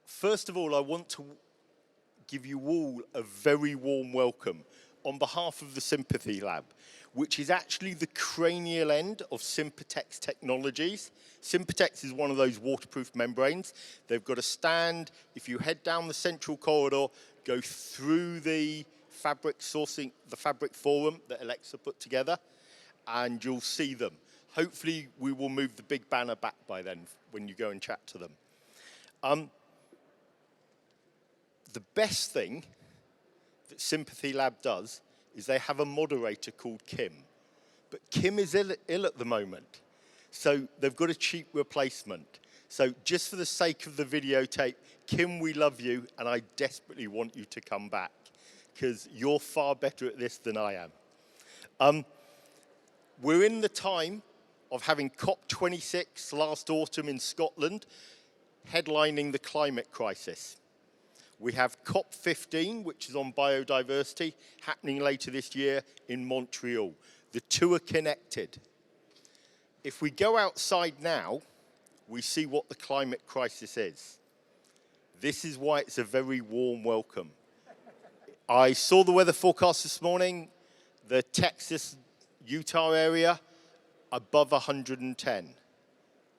First of all, I want to give you all a very warm welcome on behalf of the Sympathy Lab, which is actually the cranial end of Sympatex Technologies. Sympatex is one of those waterproof membranes. They've got a stand. If you head down the central corridor, go through the fabric sourcing, the fabric forum that Alexa put together, and you'll see them. Hopefully, we will move the big banner back by then when you go and chat to them. The best thing that Sympathy Lab does is they have a moderator called Kim. But Kim is ill at the moment, so they've got a cheap replacement. So just for the sake of the videotape, Kim, we love you, and I desperately want you to come back, because you're far better at this than I am. We're in the time of having COP26 last autumn in Scotland, headlining the climate crisis. We have COP15, which is on biodiversity, happening later this year in Montreal. The two are connected. If we go outside now, we see what the climate crisis is. This is why it's a very warm welcome. I saw the weather forecast this morning, the Texas, Utah area, above 110.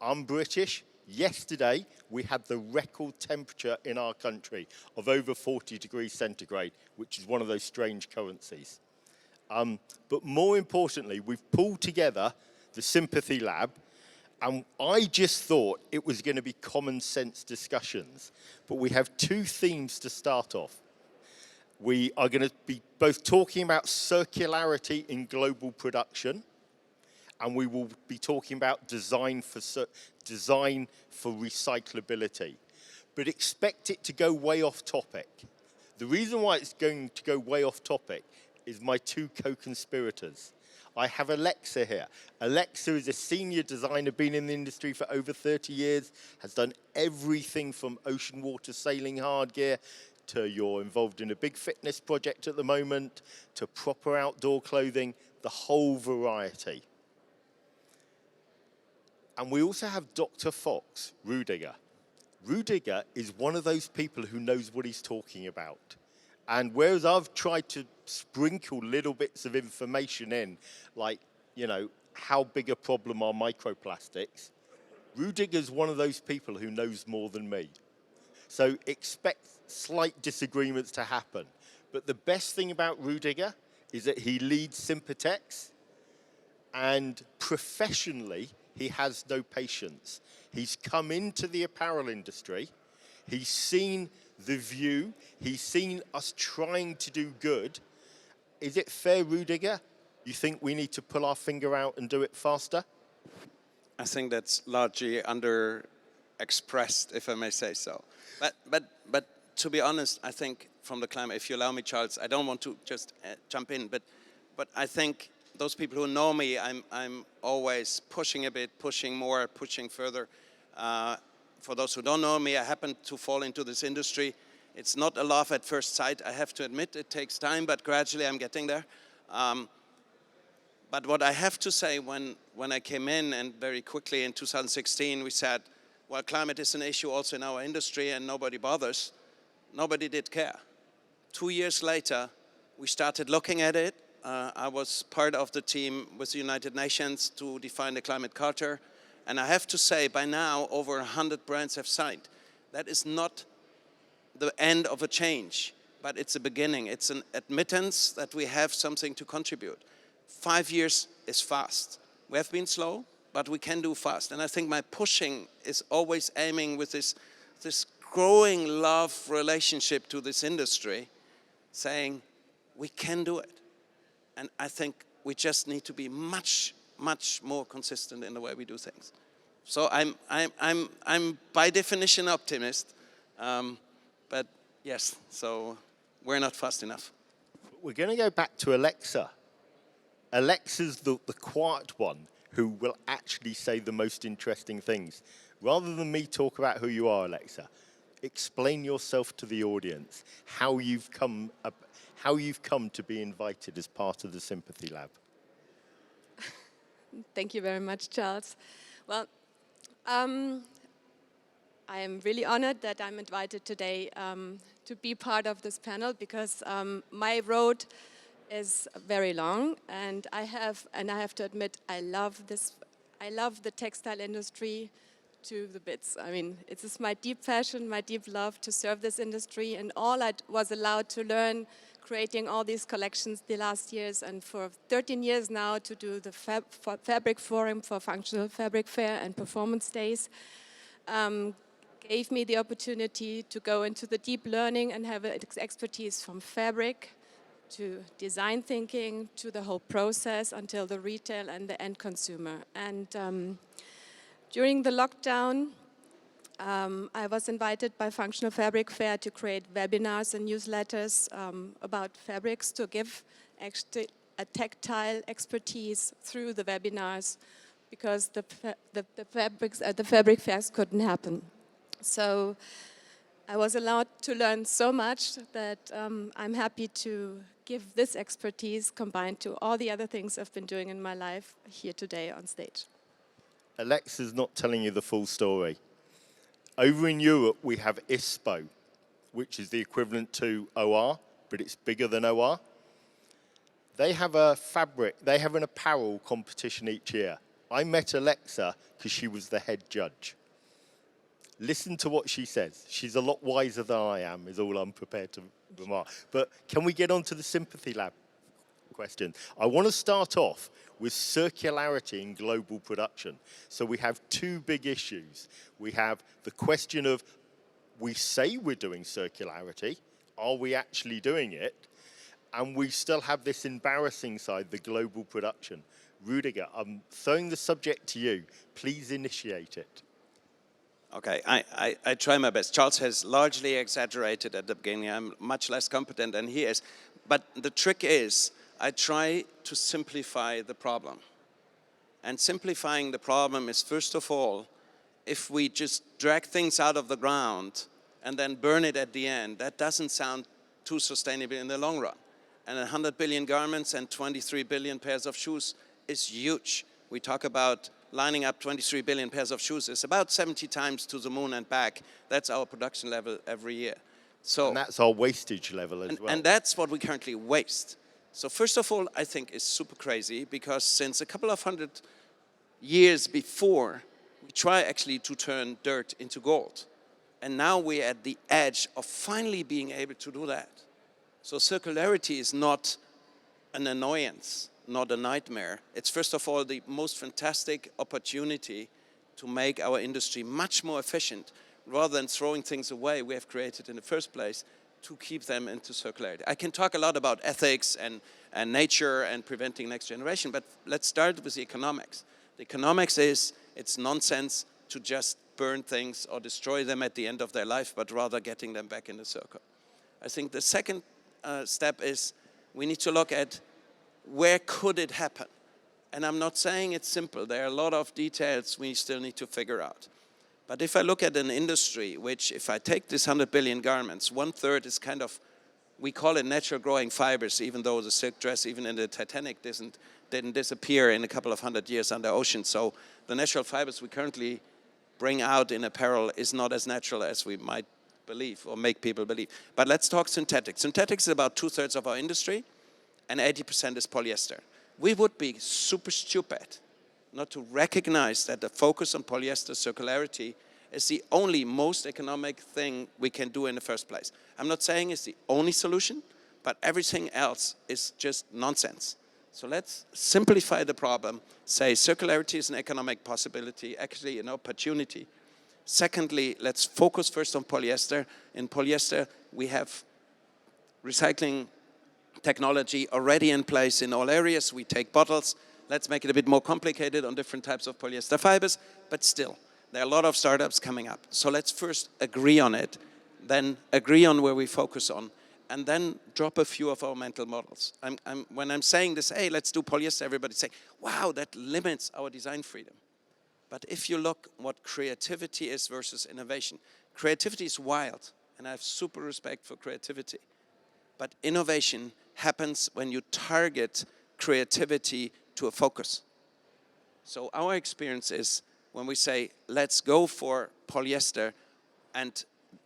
I'm British. Yesterday, we had the record temperature in our country of over 40 degrees centigrade, which is one of those strange currencies. But more importantly, we've pulled together the Sympathy Lab, and I just thought it was going to be common sense discussions. But we have two themes to start off. We are going to be both talking about circularity in global production, and we will be talking about design for recyclability. But expect it to go way off topic. The reason why it's going to go way off topic is my two co-conspirators. I have Alexa here. Alexa is a senior designer, been in the industry for over 30 years, has done everything from ocean water sailing hard gear, to you're involved in a big fitness project at the moment, to proper outdoor clothing, the whole variety. And we also have Dr. Fox, Rüdiger. Rüdiger is one of those people who knows what he's talking about. And whereas I've tried to sprinkle little bits of information in, like, you know, how big a problem are microplastics, Rüdiger's one of those people who knows more than me. So expect slight disagreements to happen. But the best thing about Rüdiger is that he leads Sympatex, and professionally, he has no patience. He's come into the apparel industry. He's seen the view. He's seen us trying to do good. Is it fair, Rüdiger? You think we need to pull our finger out and do it faster? I think that's largely under-expressed, if I may say so. But to be honest, I think from the climate, if you allow me, Charles, I don't want to just jump in, but I think those people who know me, I'm always pushing a bit, pushing more, pushing further. For those who don't know me, I happen to fall into this industry. It's not a love at first sight, I have to admit. It takes time, but gradually I'm getting there. But what I have to say, when I came in, and very quickly in 2016, we said, well, climate is an issue also in our industry and nobody bothers. Nobody did care. 2 years later, we started looking at it. I was part of the team with the United Nations to define the climate charter. And I have to say, by now, over 100 brands have signed. That is not the end of a change, but it's a beginning. It's an admittance that we have something to contribute. 5 years is fast. We have been slow, but we can do fast. And I think my pushing is always aiming with this growing love relationship to this industry, saying we can do it. And I think we just need to be much more consistent in the way we do things. So I'm by definition optimist, but yes, so we're not fast enough. We're going to go back to Alexa. Alexa's the quiet one who will actually say the most interesting things. Rather than me talk about who you are, Alexa, explain yourself to the audience, how you've come to be invited as part of the Sympathy Lab. Thank you very much, Charles. Well, I am really honored that I'm invited today to be part of this panel because my road is very long, and I have to admit I love the textile industry to the bits. I mean, it is my deep passion, my deep love to serve this industry, and all I was allowed to learn creating all these collections the last years, and for 13 years now to do the Fabric Forum for Functional Fabric Fair and Performance Days, gave me the opportunity to go into the deep learning and have expertise from fabric to design thinking to the whole process until the retail and the end consumer. And during the lockdown, I was invited by Functional Fabric Fair to create webinars and newsletters about fabrics to give actually a tactile expertise through the webinars because the fabric fairs couldn't happen. So I was allowed to learn so much that I'm happy to give this expertise combined to all the other things I've been doing in my life here today on stage. Alexa's not telling you the full story. Over in Europe, we have ISPO, which is the equivalent to OR, but it's bigger than OR. They have an apparel competition each year. I met Alexa because she was the head judge. Listen to what she says. She's a lot wiser than I am, is all I'm prepared to remark. But can we get on to the Sympathy Lab question? I want to start off with circularity in global production. So we have two big issues. We have the question of, we say we're doing circularity, are we actually doing it? And we still have this embarrassing side, the global production. Rüdiger, I'm throwing the subject to you. Please initiate it. Okay, I try my best. Charles has largely exaggerated at the beginning. I'm much less competent than he is. But the trick is, I try to simplify the problem. And simplifying the problem is, first of all, if we just drag things out of the ground and then burn it at the end, that doesn't sound too sustainable in the long run. And 100 billion garments and 23 billion pairs of shoes is huge. We talk about lining up 23 billion pairs of shoes. It's about 70 times to the moon and back. That's our production level every year. So, and that's our wastage level as well. And that's what we currently waste. So first of all, I think it's super crazy because since a couple of hundred years before, we try actually to turn dirt into gold. And now we're at the edge of finally being able to do that. So circularity is not an annoyance, not a nightmare. It's first of all the most fantastic opportunity to make our industry much more efficient rather than throwing things away we have created in the first place to keep them into circularity. I can talk a lot about ethics and nature and preventing next generation, but let's start with the economics. The economics is, it's nonsense to just burn things or destroy them at the end of their life, but rather getting them back in the circle. I think the second step is we need to look at where could it happen? And I'm not saying it's simple. There are a lot of details we still need to figure out. But if I look at an industry, which if I take this 100 billion garments, 1/3 is kind of, we call it natural growing fibers, even though the silk dress, even in the Titanic, didn't disappear in a couple of hundred years under ocean. So the natural fibers we currently bring out in apparel is not as natural as we might believe or make people believe. But let's talk synthetics. Synthetics is about 2/3 of our industry, and 80% is polyester. We would be super stupid not to recognize that the focus on polyester circularity is the only most economic thing we can do in the first place. I'm not saying it's the only solution, but everything else is just nonsense. So let's simplify the problem, say circularity is an economic possibility, actually an opportunity. Secondly, let's focus first on polyester. In polyester, we have recycling technology already in place in all areas. We take bottles. Let's make it a bit more complicated on different types of polyester fibers, but still, there are a lot of startups coming up. So let's first agree on it, then agree on where we focus on, and then drop a few of our mental models. When I'm saying this, hey, let's do polyester, everybody's saying, wow, that limits our design freedom. But if you look what creativity is versus innovation, creativity is wild, and I have super respect for creativity. But innovation happens when you target creativity to a focus. So our experience is when we say, let's go for polyester, and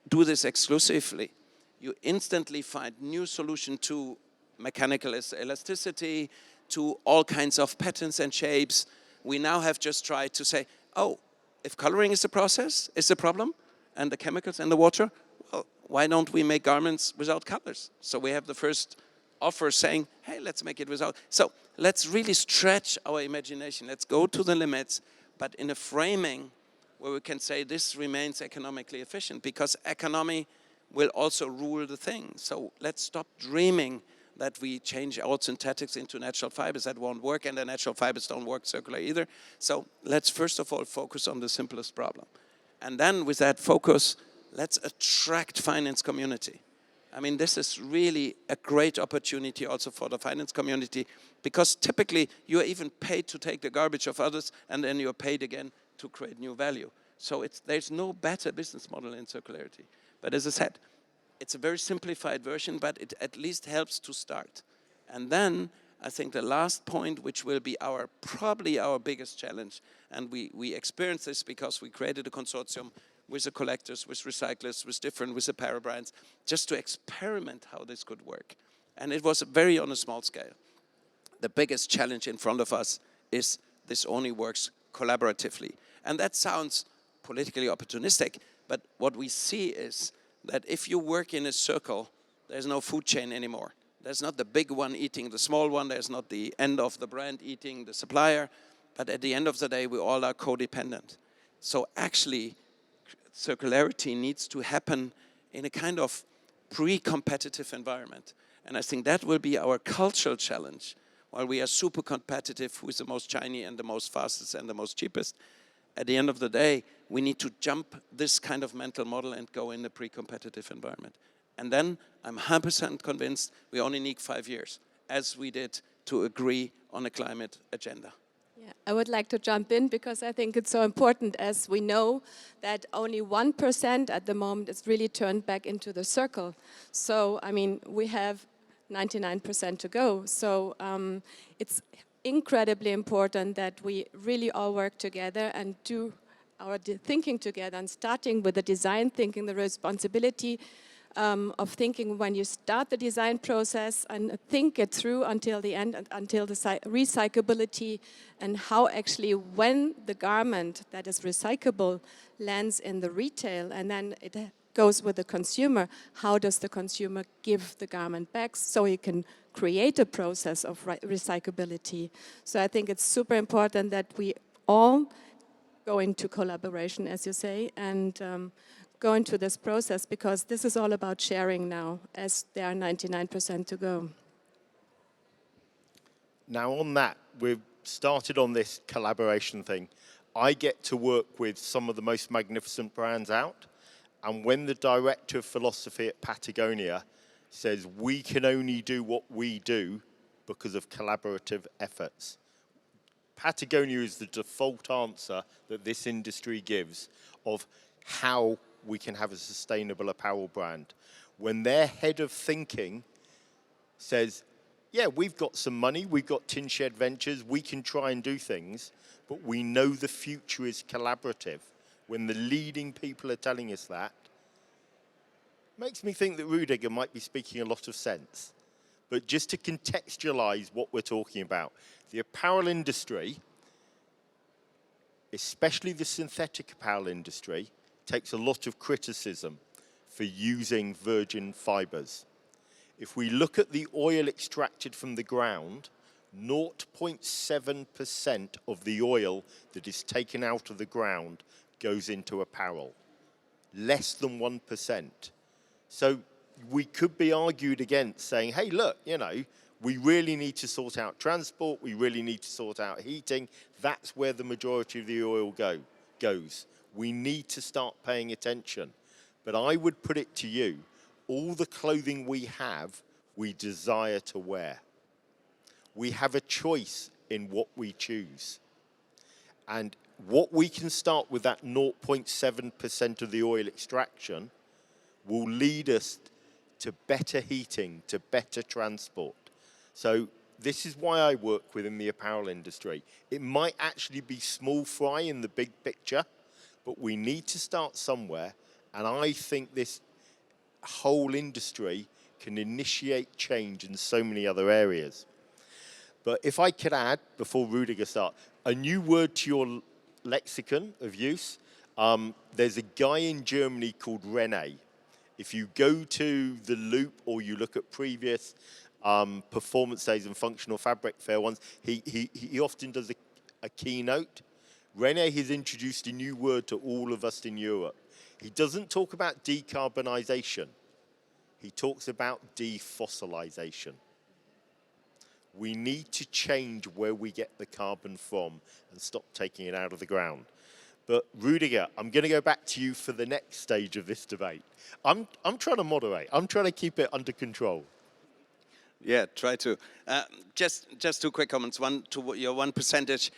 do this exclusively, you instantly find new solution to mechanical elasticity, to all kinds of patterns and shapes. We now have just tried to say, oh, if coloring is the process, is the problem, and the chemicals and the water, well, why don't we make garments without colors? So we have the first offer saying, hey, let's make it without. So let's really stretch our imagination. Let's go to the limits, but in a framing where we can say this remains economically efficient, because economy will also rule the thing. So let's stop dreaming that we change out synthetics into natural fibers. That won't work, and the natural fibers don't work circular either. So let's first of all focus on the simplest problem. And then with that focus, let's attract finance community. I mean, this is really a great opportunity also for the finance community, because typically you're even paid to take the garbage of others, and then you're paid again to create new value. So there's no better business model in circularity. But as I said, it's a very simplified version, but it at least helps to start. And then I think the last point, which will be probably our biggest challenge, and we experience this because we created a consortium with the collectors, with recyclers, with apparel brands, just to experiment how this could work. And it was very on a small scale. The biggest challenge in front of us is this only works collaboratively. And that sounds politically opportunistic, but what we see is that if you work in a circle, there's no food chain anymore. There's not the big one eating the small one. There's not the end of the brand eating the supplier. But at the end of the day, we all are codependent. So actually, circularity needs to happen in a kind of pre-competitive environment. And I think that will be our cultural challenge. While we are super competitive, who is the most shiny and the most fastest and the most cheapest, at the end of the day, we need to jump this kind of mental model and go in a pre-competitive environment. And then I'm 100% convinced we only need 5 years, as we did to agree on a climate agenda. Yeah, I would like to jump in because I think it's so important, as we know that only 1% at the moment is really turned back into the circle. So, I mean, we have 99% to go. So it's incredibly important that we really all work together and do our thinking together, and starting with the design thinking, the responsibility of thinking when you start the design process and think it through until the end, until the recyclability, and how actually when the garment that is recyclable lands in the retail and then it goes with the consumer, how does the consumer give the garment back so you can create a process of recyclability. So I think it's super important that we all go into collaboration, as you say, and go into this process, because this is all about sharing now, as there are 99% to go. Now on that, we've started on this collaboration thing. I get to work with some of the most magnificent brands out, and when the director of philosophy at Patagonia says we can only do what we do because of collaborative efforts, Patagonia is the default answer that this industry gives of how we can have a sustainable apparel brand. When their head of thinking says, yeah, we've got some money, we've got Tin Shed Ventures, we can try and do things, but we know the future is collaborative. When the leading people are telling us that, makes me think that Rüdiger might be speaking a lot of sense. But just to contextualize what we're talking about, the apparel industry, especially the synthetic apparel industry, takes a lot of criticism for using virgin fibers. If we look at the oil extracted from the ground, 0.7% of the oil that is taken out of the ground goes into apparel. Less than 1%. So we could be argued against saying, hey, look, you know, we really need to sort out transport, we really need to sort out heating. That's where the majority of the oil goes. We need to start paying attention. But I would put it to you, all the clothing we have, we desire to wear. We have a choice in what we choose. And what we can start with, that 0.7% of the oil extraction, will lead us to better heating, to better transport. So this is why I work within the apparel industry. It might actually be small fry in the big picture, but we need to start somewhere, And I think this whole industry can initiate change in so many other areas. But if I could add, before Rüdiger starts, a new word to your lexicon of use, there's a guy in Germany called René. If you go to the Loop or you look at previous performance days and functional fabric fair ones, he often does a keynote. René has introduced a new word to all of us in Europe. He doesn't talk about decarbonisation. He talks about defossilization. We need to change where we get the carbon from and stop taking it out of the ground. But Rüdiger, I'm going to go back to you for the next stage of this debate. I'm trying to moderate. I'm trying to keep it under control. Yeah, try to. Just two quick comments. One, to your 1%.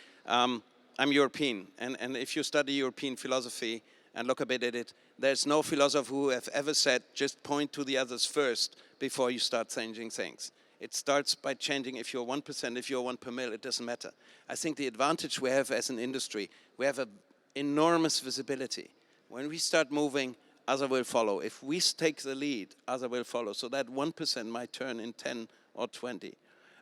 I'm European, and if you study European philosophy and look a bit at it, there's no philosopher who have ever said, just point to the others first before you start changing things. It starts by changing. If you're 1%, if you're 1 per mil, it doesn't matter. I think the advantage we have as an industry, we have an enormous visibility. When we start moving, other will follow. If we take the lead, other will follow. So that 1% might turn in 10 or 20.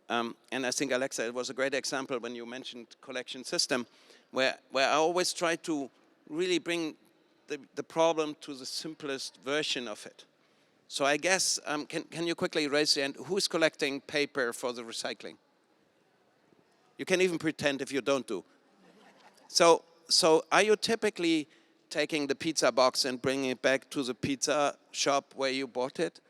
And I think, Alexa, it was a great example when you mentioned collection system, where I always try to really bring the problem to the simplest version of it. So I guess, can you quickly raise the hand? Who is collecting paper for the recycling? You can even pretend if you don't do. So are you typically taking the pizza box and bringing it back to the pizza shop where you bought it?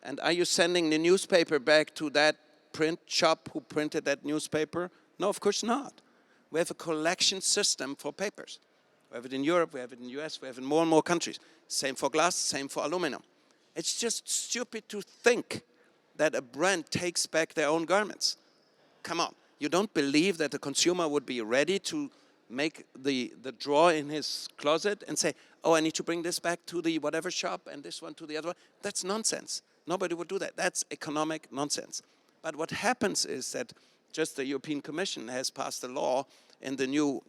And are you sending the newspaper back to that print shop who printed that newspaper? No, of course not. We have a collection system for papers. We have it in Europe, we have it in the US, we have it in more and more countries. Same for glass, same for aluminum. It's just stupid to think that a brand takes back their own garments. Come on, you don't believe that the consumer would be ready to make the drawer in his closet and say, oh, I need to bring this back to the whatever shop and this one to the other one? That's nonsense. Nobody would do that. That's economic nonsense. But what happens is that just the European Commission has passed a law in the new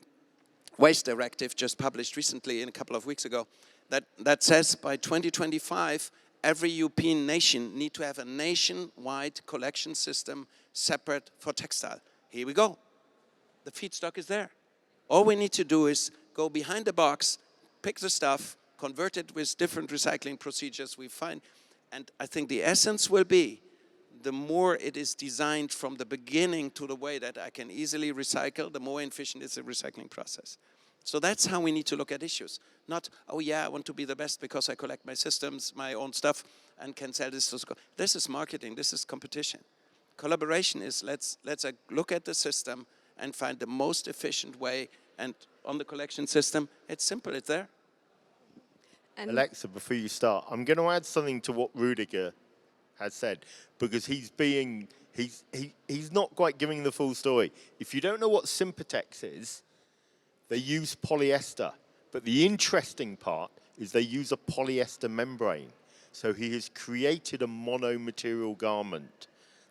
Waste Directive, just published recently in a couple of weeks ago, that says by 2025, every European nation need to have a nationwide collection system separate for textile. Here we go. The feedstock is there. All we need to do is go behind the box, pick the stuff, convert it with different recycling procedures we find. And I think the essence will be, the more it is designed from the beginning to the way that I can easily recycle, the more efficient is the recycling process. So that's how we need to look at issues. Not, oh yeah, I want to be the best because I collect my systems, my own stuff, and can sell this to school. This is marketing, this is competition. Collaboration is, let's look at the system and find the most efficient way. And on the collection system, it's simple, it's there. And Alexa, before you start, I'm going to add something to what Rüdiger has said, because he's not quite giving the full story. If you don't know what Sympatex is, they use polyester. But the interesting part is they use a polyester membrane. So he has created a mono-material garment.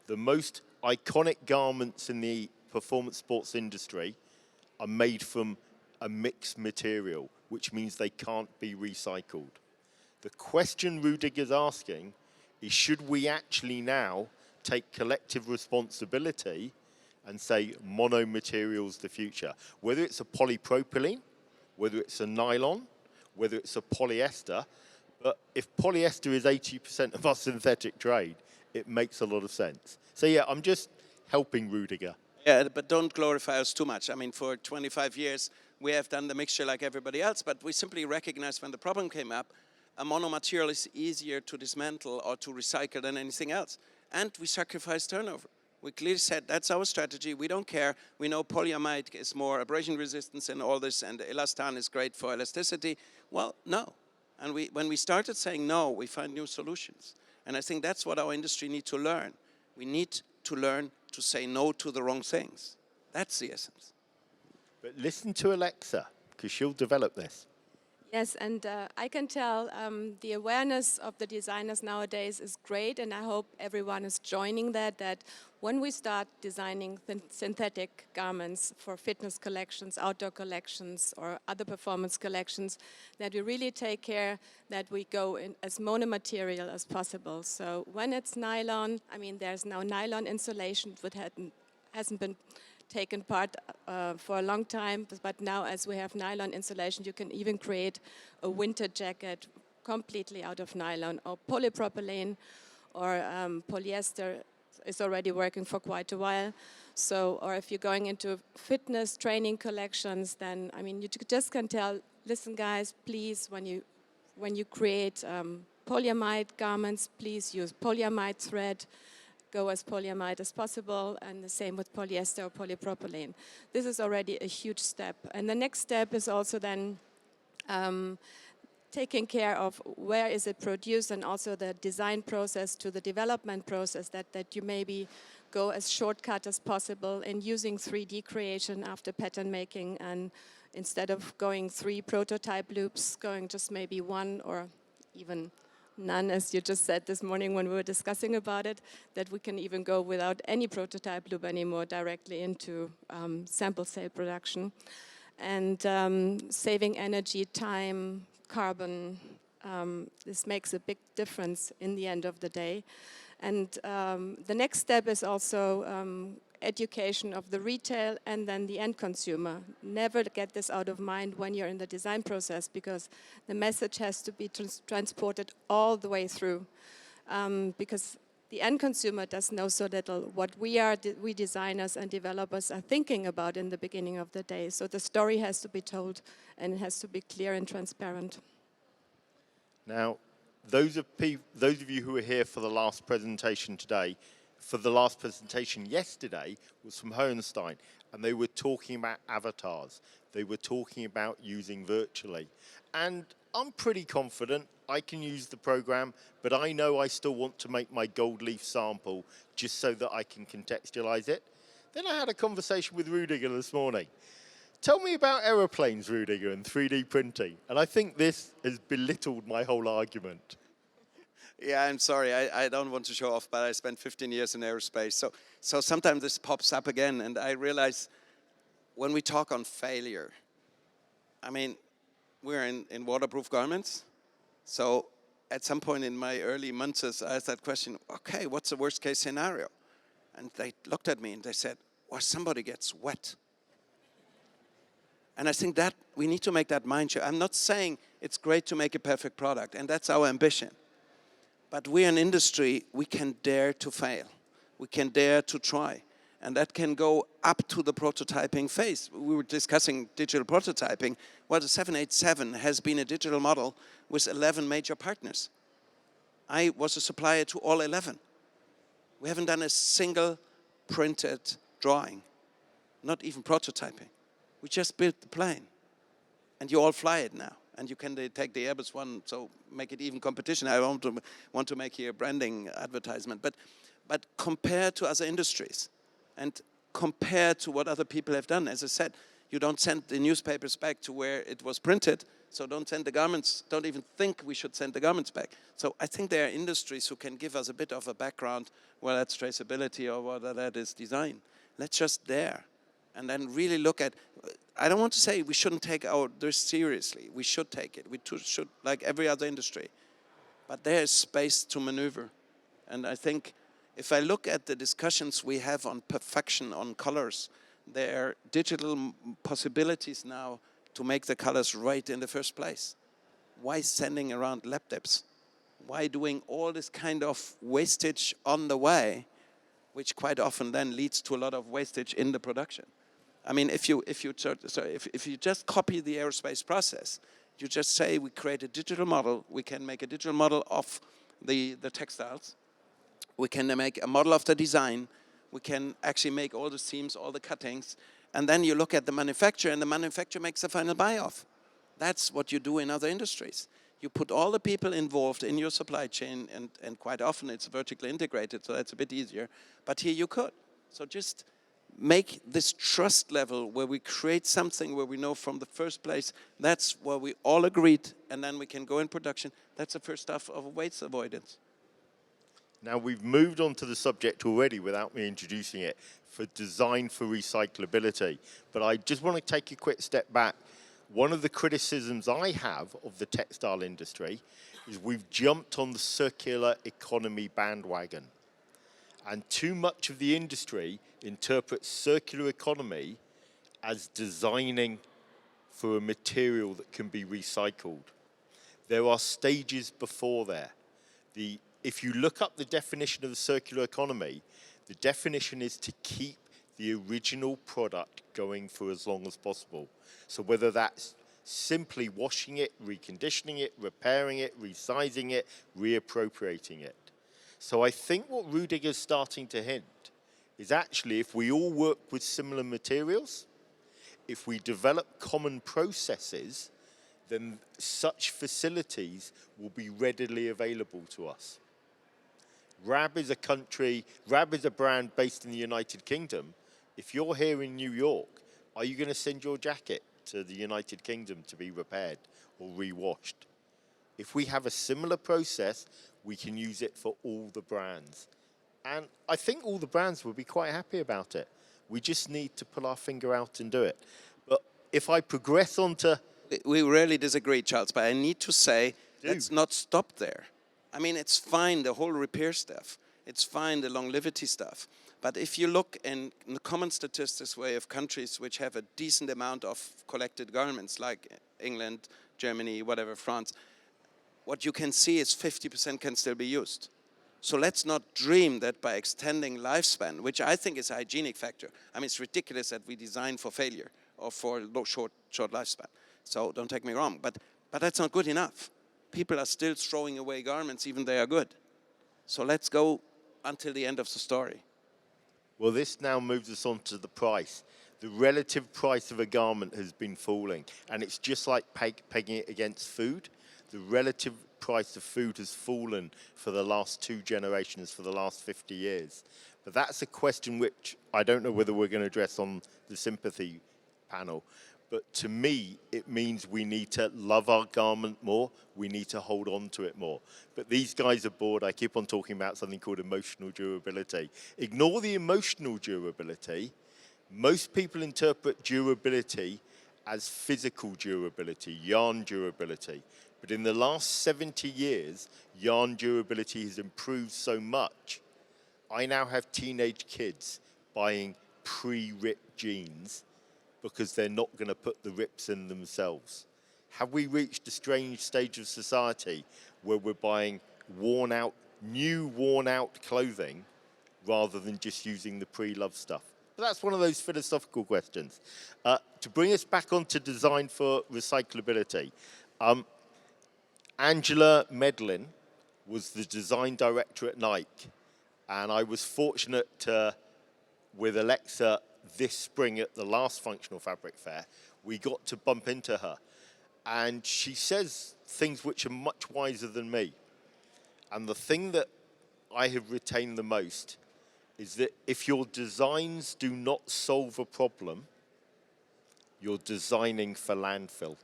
The most iconic garments in the performance sports industry are made from a mixed material, which means they can't be recycled. The question Rüdiger's asking is, should we actually now take collective responsibility and say mono-materials the future? Whether it's a polypropylene, whether it's a nylon, whether it's a polyester, but if polyester is 80% of our synthetic trade, it makes a lot of sense. So yeah, I'm just helping Rüdiger. Yeah, but don't glorify us too much. I mean, for 25 years, we have done the mixture like everybody else, but we simply recognized when the problem came up, a monomaterial is easier to dismantle or to recycle than anything else. And we sacrificed turnover. We clearly said, that's our strategy, we don't care. We know polyamide is more abrasion resistance and all this, and elastan is great for elasticity. Well, no. And when we started saying no, we find new solutions. And I think that's what our industry needs to learn. We need to learn to say no to the wrong things. That's the essence. But listen to Alexa, because she'll develop this. Yes, and I can tell the awareness of the designers nowadays is great, and I hope everyone is joining that when we start designing synthetic garments for fitness collections, outdoor collections, or other performance collections, that we really take care that we go in as monomaterial as possible. So when it's nylon, I mean, there's now nylon insulation that hasn't been taken part for a long time, but now as we have nylon insulation, you can even create a winter jacket completely out of nylon, or polypropylene, or polyester is already working for quite a while. So, or if you're going into fitness training collections, then, I mean, you just can tell, listen guys, please, when you create polyamide garments, please use polyamide thread, go as polyamide as possible, and the same with polyester or polypropylene. This is already a huge step. And the next step is also then taking care of where is it produced, and also the design process to the development process, that you maybe go as shortcut as possible in using 3D creation after pattern making, and instead of going 3 prototype loops, going just maybe 1 or even none, as you just said this morning when we were discussing about it, that we can even go without any prototype loop anymore directly into sample sale production. And saving energy, time, carbon, this makes a big difference in the end of the day. And the next step is also education of the retail and then the end consumer. Never get this out of mind when you're in the design process, because the message has to be transported all the way through. Because the end consumer does know so little what we designers and developers are thinking about in the beginning of the day. So the story has to be told, and it has to be clear and transparent. Now, those of you who were here for the last presentation today, for the last presentation yesterday was from Hohenstein, and they were talking about avatars. They were talking about using virtually. And I'm pretty confident I can use the program, but I know I still want to make my gold leaf sample just so that I can contextualize it. Then I had a conversation with Rüdiger this morning. Tell me about aeroplanes, Rüdiger, and 3D printing. And I think this has belittled my whole argument. Yeah, I'm sorry, I don't want to show off, but I spent 15 years in aerospace. So sometimes this pops up again, and I realize when we talk on failure, I mean, we're in waterproof garments. So at some point in my early months, I asked that question, okay, what's the worst case scenario? And they looked at me and they said, well, somebody gets wet. And I think that we need to make that mind shift. I'm not saying it's great to make a perfect product, and that's our ambition. But we're an industry, we can dare to fail. We can dare to try. And that can go up to the prototyping phase. We were discussing digital prototyping. Well, the 787 has been a digital model with 11 major partners. I was a supplier to all 11. We haven't done a single printed drawing, not even prototyping. We just built the plane. And you all fly it now. And you can take the Airbus one, so make it even competition. I don't want to make here a branding advertisement. But compared to other industries and compared to what other people have done, as I said, you don't send the newspapers back to where it was printed, so don't send the garments, don't even think we should send the garments back. So I think there are industries who can give us a bit of a background, whether that's traceability or whether that is design. Let's just dare. And then really look at, I don't want to say we shouldn't take this seriously. We should take it. We should, like every other industry. But there is space to maneuver. And I think if I look at the discussions we have on perfection, on colors, there are digital possibilities now to make the colors right in the first place. Why sending around lab depths? Why doing all this kind of wastage on the way, which quite often then leads to a lot of wastage in the production? I mean, if you just copy the aerospace process, you just say we create a digital model, we can make a digital model of the textiles, we can make a model of the design, we can actually make all the seams, all the cuttings, and then you look at the manufacturer, and the manufacturer makes the final buy-off. That's what you do in other industries. You put all the people involved in your supply chain, and quite often it's vertically integrated, so that's a bit easier, but here you could. So just make this trust level where we create something where we know from the first place that's where we all agreed, and then we can go in production. That's the first stuff of waste avoidance. Now, we've moved on to the subject already without me introducing it, for design for recyclability. But I just want to take a quick step back. One of the criticisms I have of the textile industry is we've jumped on the circular economy bandwagon. And too much of the industry interprets circular economy as designing for a material that can be recycled. There are stages before there. If you look up the definition of the circular economy, the definition is to keep the original product going for as long as possible. So whether that's simply washing it, reconditioning it, repairing it, resizing it, reappropriating it. So I think what Rüdiger's starting to hint is actually if we all work with similar materials, if we develop common processes, then such facilities will be readily available to us. Rab is a brand based in the United Kingdom. If you're here in New York, are you going to send your jacket to the United Kingdom to be repaired or re-washed? If we have a similar process, we can use it for all the brands. And I think all the brands will be quite happy about it. We just need to pull our finger out and do it. But if I progress on to... We rarely disagree, Charles, but I need to say, let's not stop there. I mean, it's fine, the whole repair stuff. It's fine, the longevity stuff. But if you look in the common statistics way of countries which have a decent amount of collected garments, like England, Germany, whatever, France, what you can see is 50% can still be used. So let's not dream that by extending lifespan, which I think is a hygienic factor. I mean, it's ridiculous that we design for failure or for short lifespan. So don't take me wrong, but that's not good enough. People are still throwing away garments even they are good. So let's go until the end of the story. Well, this now moves us on to the price. The relative price of a garment has been falling, and it's just like pegging it against food. The relative price of food has fallen for the last 2 generations, for the last 50 years. But that's a question which I don't know whether we're going to address on the Sympathy panel. But to me, it means we need to love our garment more. We need to hold on to it more. But these guys are bored. I keep on talking about something called emotional durability. Ignore the emotional durability. Most people interpret durability as physical durability, yarn durability. But in the last 70 years, yarn durability has improved so much. I now have teenage kids buying pre-ripped jeans because they're not going to put the rips in themselves. Have we reached a strange stage of society where we're buying new worn out clothing rather than just using the pre-loved stuff? But that's one of those philosophical questions. To bring us back onto design for recyclability, Angela Medlin was the design director at Nike, and I was fortunate with Alexa this spring at the last Functional Fabric Fair, we got to bump into her. And she says things which are much wiser than me. And the thing that I have retained the most is that if your designs do not solve a problem, you're designing for landfill.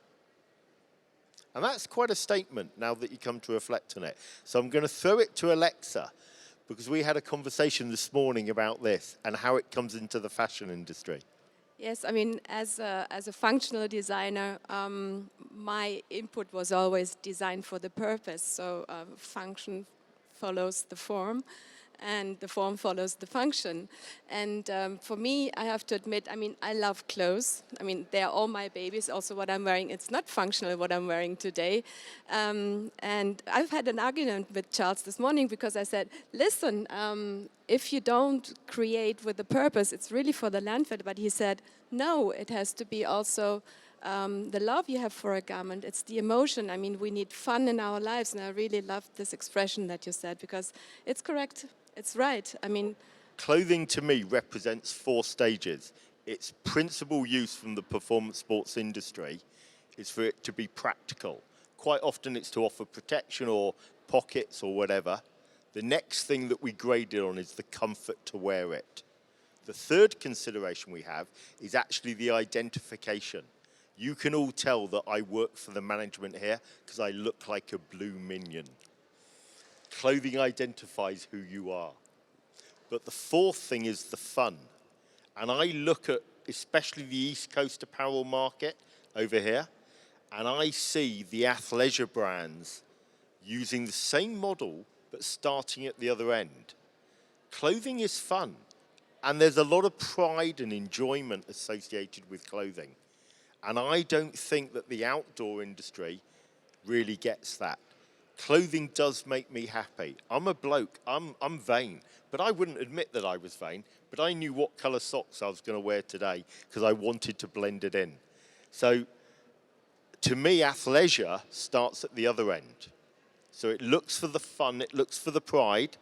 And that's quite a statement now that you come to reflect on it. So I'm going to throw it to Alexa, because we had a conversation this morning about this and how it comes into the fashion industry. Yes, I mean, as a functional designer, my input was always design for the purpose. So function follows the form, and the form follows the function. And for me, I have to admit, I mean, I love clothes. I mean, they're all my babies. Also, what I'm wearing, it's not functional what I'm wearing today. And I've had an argument with Charles this morning because I said, listen, if you don't create with a purpose, it's really for the landfill. But he said, no, it has to be also the love you have for a garment. It's the emotion. I mean, we need fun in our lives. And I really love this expression that you said because it's correct. It's right. I mean, clothing to me represents 4 stages. Its principal use from the performance sports industry is for it to be practical. Quite often it's to offer protection or pockets or whatever. The next thing that we grade it on is the comfort to wear it. The third consideration we have is actually the identification. You can all tell that I work for the management here because I look like a blue minion. Clothing identifies who you are. But the fourth thing is the fun. And I look at especially the East Coast apparel market over here, and I see the athleisure brands using the same model but starting at the other end. Clothing is fun, and there's a lot of pride and enjoyment associated with clothing. And I don't think that the outdoor industry really gets that. Clothing does make me happy. I'm a bloke, I'm vain, but I wouldn't admit that I was vain, but I knew what colour socks I was going to wear today because I wanted to blend it in. So to me, athleisure starts at the other end. So it looks for the fun, it looks for the pride,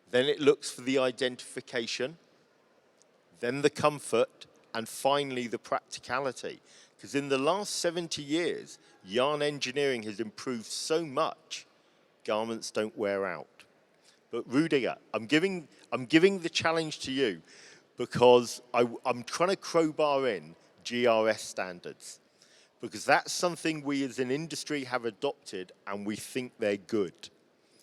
then it looks for the identification, then the comfort, and finally the practicality. Because in the last 70 years, yarn engineering has improved so much, garments don't wear out. But Rüdiger, I'm giving the challenge to you because I'm trying to crowbar in GRS standards. Because that's something we as an industry have adopted and we think they're good.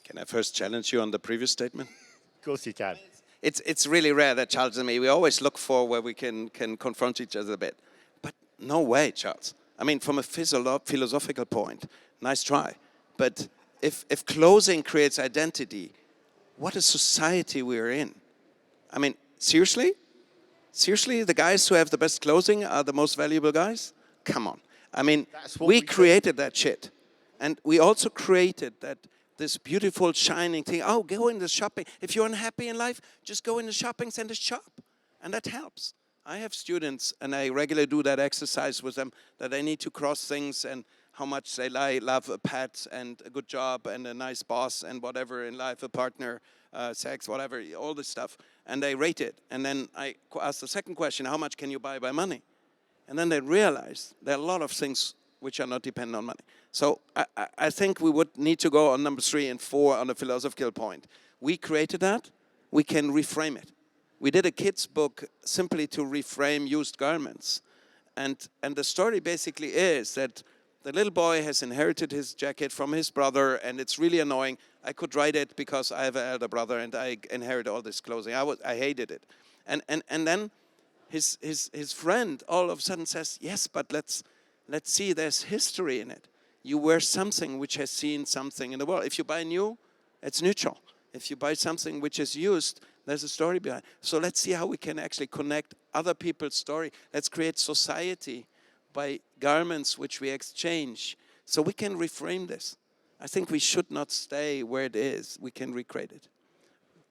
Can I first challenge you on the previous statement? Of course you can. It's really rare that Charles and me, we always look for where we can confront each other a bit. But no way, Charles. I mean, from a philosophical point, nice try. But if clothing creates identity, what a society we're in. I mean, seriously? Seriously, the guys who have the best clothing are the most valuable guys? Come on. I mean, we created that shit. And we also created this beautiful shining thing. Oh, go in the shopping. If you're unhappy in life, just go in the shopping center shop. And that helps. I have students, and I regularly do that exercise with them, that they need to cross things and how much they love a pet and a good job and a nice boss and whatever in life, a partner, sex, whatever, all this stuff. And they rate it. And then I ask the second question, how much can you buy by money? And then they realize there are a lot of things which are not dependent on money. So I think we would need to go on number 3 and 4 on a philosophical point. We created that. We can reframe it. We did a kid's book simply to reframe used garments. And the story basically is that the little boy has inherited his jacket from his brother, and it's really annoying. I could write it because I have an elder brother, and I inherit all this clothing. I hated it. And then his friend all of a sudden says, yes, but let's see, there's history in it. You wear something which has seen something in the world. If you buy new, it's neutral. If you buy something which is used, there's a story behind. So let's see how we can actually connect other people's story. Let's create society by garments which we exchange. So we can reframe this. I think we should not stay where it is. We can recreate it.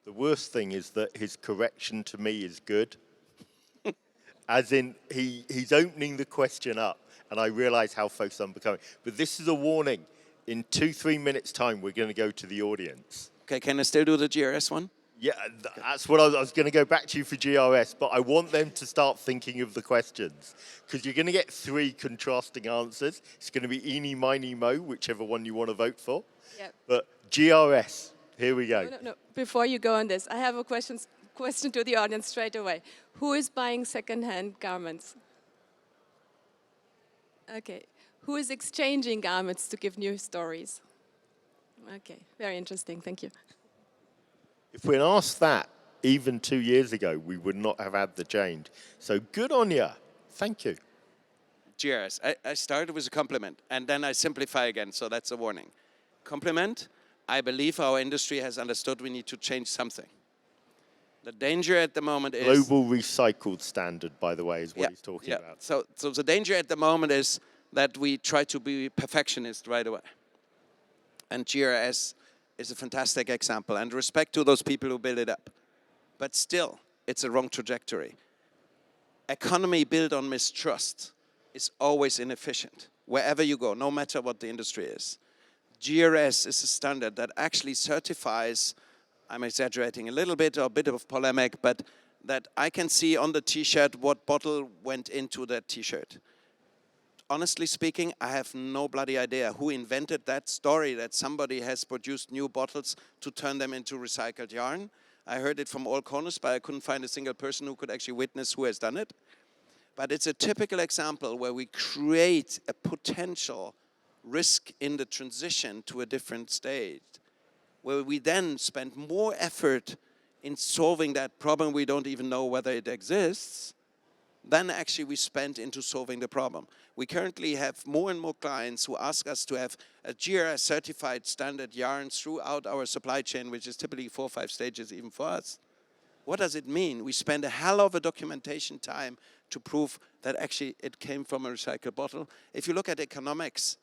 The worst thing is that his correction to me is good. As in, he's opening the question up, and I realize how focused I'm becoming. But this is a warning. In 2-3 minutes' time, we're going to go to the audience. Okay, can I still do the GRS one? Yeah, that's what I was going to go back to you for GRS, but I want them to start thinking of the questions. Because you're going to get 3 contrasting answers. It's going to be eeny, miny, mo, whichever one you want to vote for. Yep. But GRS, here we go. No. Before you go on this, I have a question to the audience straight away. Who is buying second-hand garments? Okay. Who is exchanging garments to give new stories? Okay, very interesting. Thank you. If we'd asked that even 2 years ago, we would not have had the change. So good on you. Thank you. GRS. I started with a compliment, and then I simplify again, so that's a warning. Compliment, I believe our industry has understood we need to change something. The danger at the moment is... Global recycled standard, by the way, is what he's talking about. So the danger at the moment is that we try to be perfectionist right away. And GRS is a fantastic example, and respect to those people who build it up. But still, it's a wrong trajectory. Economy built on mistrust is always inefficient, wherever you go, no matter what the industry is. GRS is a standard that actually certifies, I'm exaggerating a little bit, or a bit of polemic, but that I can see on the t-shirt what bottle went into that t-shirt. Honestly speaking, I have no bloody idea who invented that story that somebody has produced new bottles to turn them into recycled yarn. I heard it from all corners, but I couldn't find a single person who could actually witness who has done it. But it's a typical example where we create a potential risk in the transition to a different state, where we then spend more effort in solving that problem we don't even know whether it exists, than actually we spend into solving the problem. We currently have more and more clients who ask us to have a GRS certified standard yarns throughout our supply chain, which is typically 4 or 5 stages even for us. What does it mean? We spend a hell of a documentation time to prove that actually it came from a recycled bottle. If you look at economics,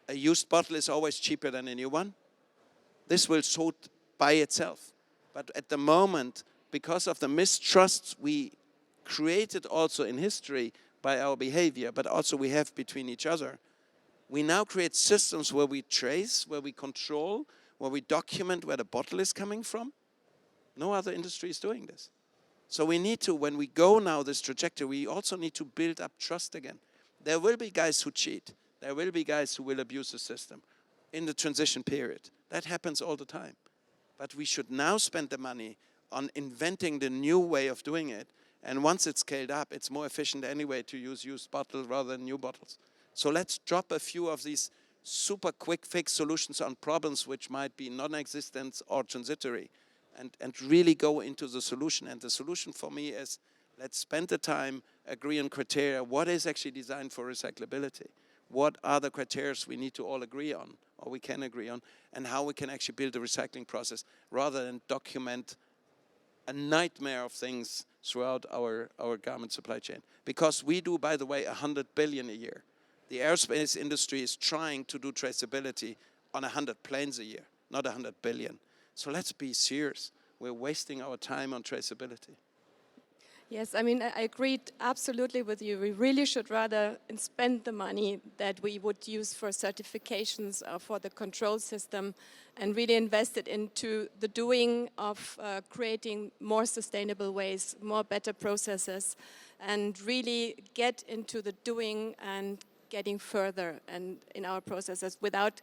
a used bottle is always cheaper than a new one. This will sort by itself. But at the moment, because of the mistrust we created also in history by our behavior, but also we have between each other, we now create systems where we trace, where we control, where we document where the bottle is coming from. No other industry is doing this. So we need to, when we go now this trajectory, we also need to build up trust again. There will be guys who cheat. There will be guys who will abuse the system in the transition period. That happens all the time. But we should now spend the money on inventing the new way of doing it. And once it's scaled up, it's more efficient anyway to use used bottles rather than new bottles. So let's drop a few of these super quick fix solutions on problems which might be non-existent or transitory, and really go into the solution. And the solution for me is, let's spend the time, agree on criteria. What is actually designed for recyclability? What are the criteria we need to all agree on, or we can agree on, and how we can actually build a recycling process rather than document a nightmare of things throughout our garment supply chain. Because we do, by the way, 100 billion a year. The aerospace industry is trying to do traceability on 100 planes a year, not 100 billion. So let's be serious. We're wasting our time on traceability. Yes, I mean, I agreed absolutely with you. We really should rather spend the money that we would use for certifications for the control system and really invest it into the doing of creating more sustainable ways, more better processes, and really get into the doing and getting further and in our processes without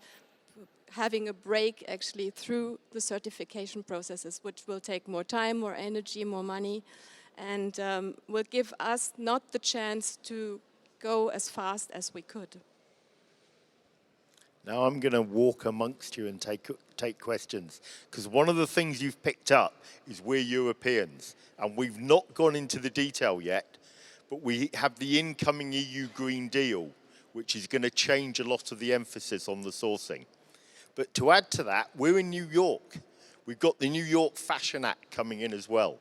having a break actually through the certification processes, which will take more time, more energy, more money, and will give us not the chance to go as fast as we could. Now I'm going to walk amongst you and take questions, because one of the things you've picked up is we're Europeans, and we've not gone into the detail yet, but we have the incoming EU Green Deal, which is going to change a lot of the emphasis on the sourcing. But to add to that, we're in New York. We've got the New York Fashion Act coming in as well.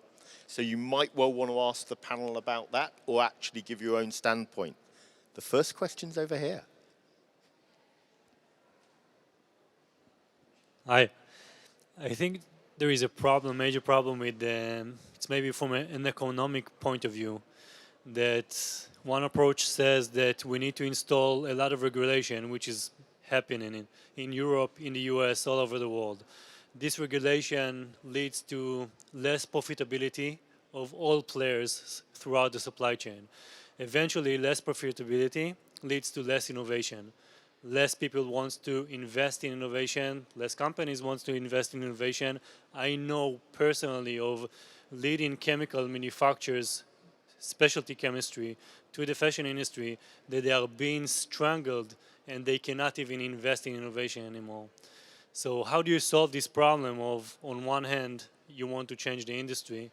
So you might well want to ask the panel about that, or actually give your own standpoint. The first question's over here. Hi. I think there is a problem, major problem with it's maybe from an economic point of view, that one approach says that we need to install a lot of regulation, which is happening in Europe, in the US, all over the world. This regulation leads to less profitability of all players throughout the supply chain. Eventually, less profitability leads to less innovation. Less people want to invest in innovation, less companies want to invest in innovation. I know personally of leading chemical manufacturers, specialty chemistry, to the fashion industry, that they are being strangled and they cannot even invest in innovation anymore. So how do you solve this problem of, on one hand, you want to change the industry,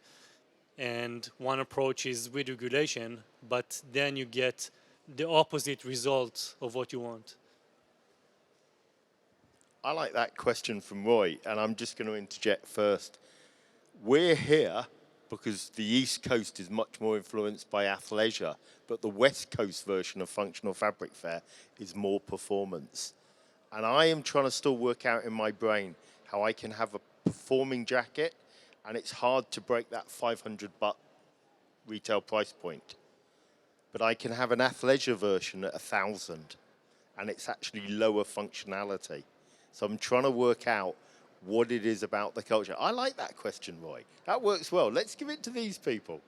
and one approach is with regulation, but then you get the opposite result of what you want? I like that question from Roy, and I'm just going to interject first. We're here because the East Coast is much more influenced by athleisure, but the West Coast version of functional fabric fair is more performance. And I am trying to still work out in my brain how I can have a performing jacket, and it's hard to break that $500 retail price point. But I can have an athleisure version at $1,000, and it's actually lower functionality. So I'm trying to work out what it is about the culture. I like that question, Roy. That works well. Let's give it to these people.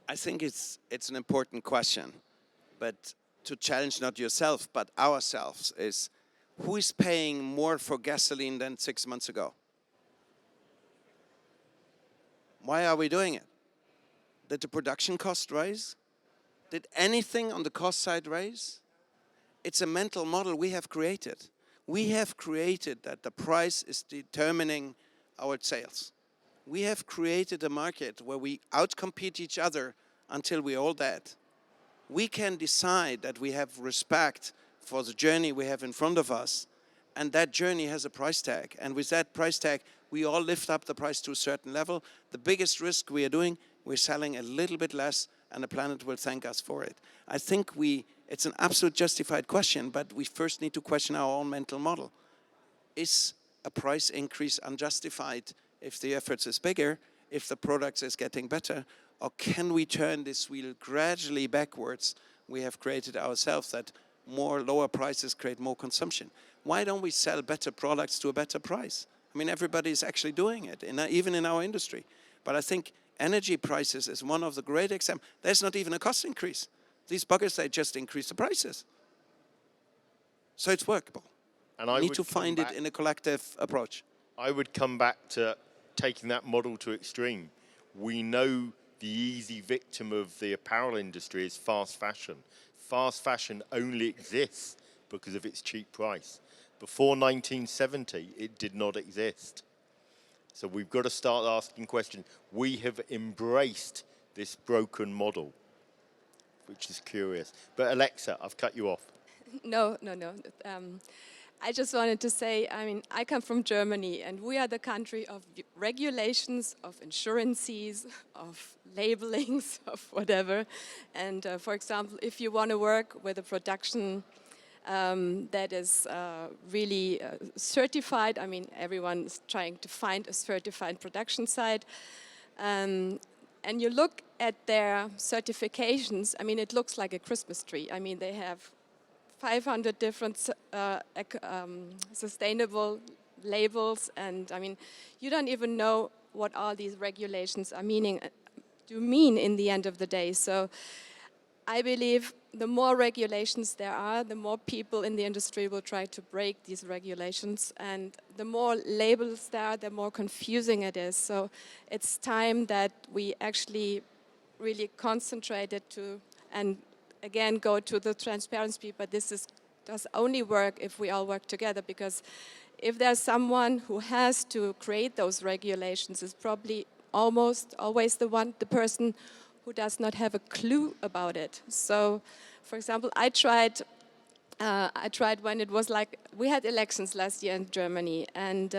I think it's an important question, but to challenge not yourself, but ourselves is, Who is paying more for gasoline than 6 months ago? Why are we doing it? Did the production cost rise? Did anything on the cost side rise? It's a mental model we have created. We have created that the price is determining our sales. We have created a market where we outcompete each other until we're all dead. We can decide that we have respect for the journey we have in front of us, and that journey has a price tag. And with that price tag, we all lift up the price to a certain level. The biggest risk we are doing, we're selling a little bit less, and the planet will thank us for it. I think it's an absolute justified question, but we first need to question our own mental model. Is a price increase unjustified if the efforts is bigger, if the product is getting better, or can we turn this wheel gradually backwards? We have created ourselves that more lower prices create more consumption. Why don't we sell better products to a better price? I mean, everybody is actually doing it, even in our industry. But I think energy prices is one of the great examples. There's not even a cost increase. These buggers, they just increase the prices. So it's workable. And I need to find it in a collective approach. I would come back to taking that model to extreme. We know the easy victim of the apparel industry is fast fashion. Fast fashion only exists because of its cheap price. Before 1970, it did not exist. So we've got to start asking questions. We have embraced this broken model, which is curious. But Alexa, I've cut you off. No. I just wanted to say, I mean, I come from Germany, and we are the country of regulations, of insurances, of labelings, of whatever. And for example, if you want to work with a production that is really certified, I mean, everyone is trying to find a certified production site. And you look at their certifications, I mean, it looks like a Christmas tree. I mean, they have 500 different sustainable labels, and I mean, you don't even know what all these regulations do mean in the end of the day. So I believe the more regulations there are, the more people in the industry will try to break these regulations, and the more labels there are, the more confusing it is. So it's time that we actually really concentrated to, and again, go to the transparency, but this does only work if we all work together, because if there's someone who has to create those regulations, it's probably almost always the person who does not have a clue about it. So, for example, I tried when it was like, we had elections last year in Germany, and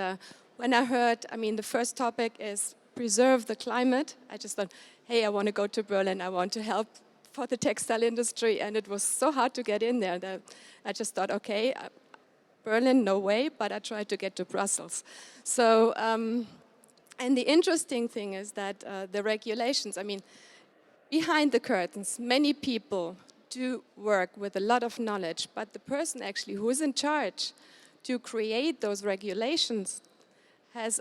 when I heard, I mean, the first topic is preserve the climate, I just thought, hey, I want to go to Berlin, I want to help for the textile industry, and it was so hard to get in there that I just thought, okay, Berlin, no way, but I tried to get to Brussels. So, and the interesting thing is that the regulations, I mean, behind the curtains, many people do work with a lot of knowledge, but the person actually who is in charge to create those regulations has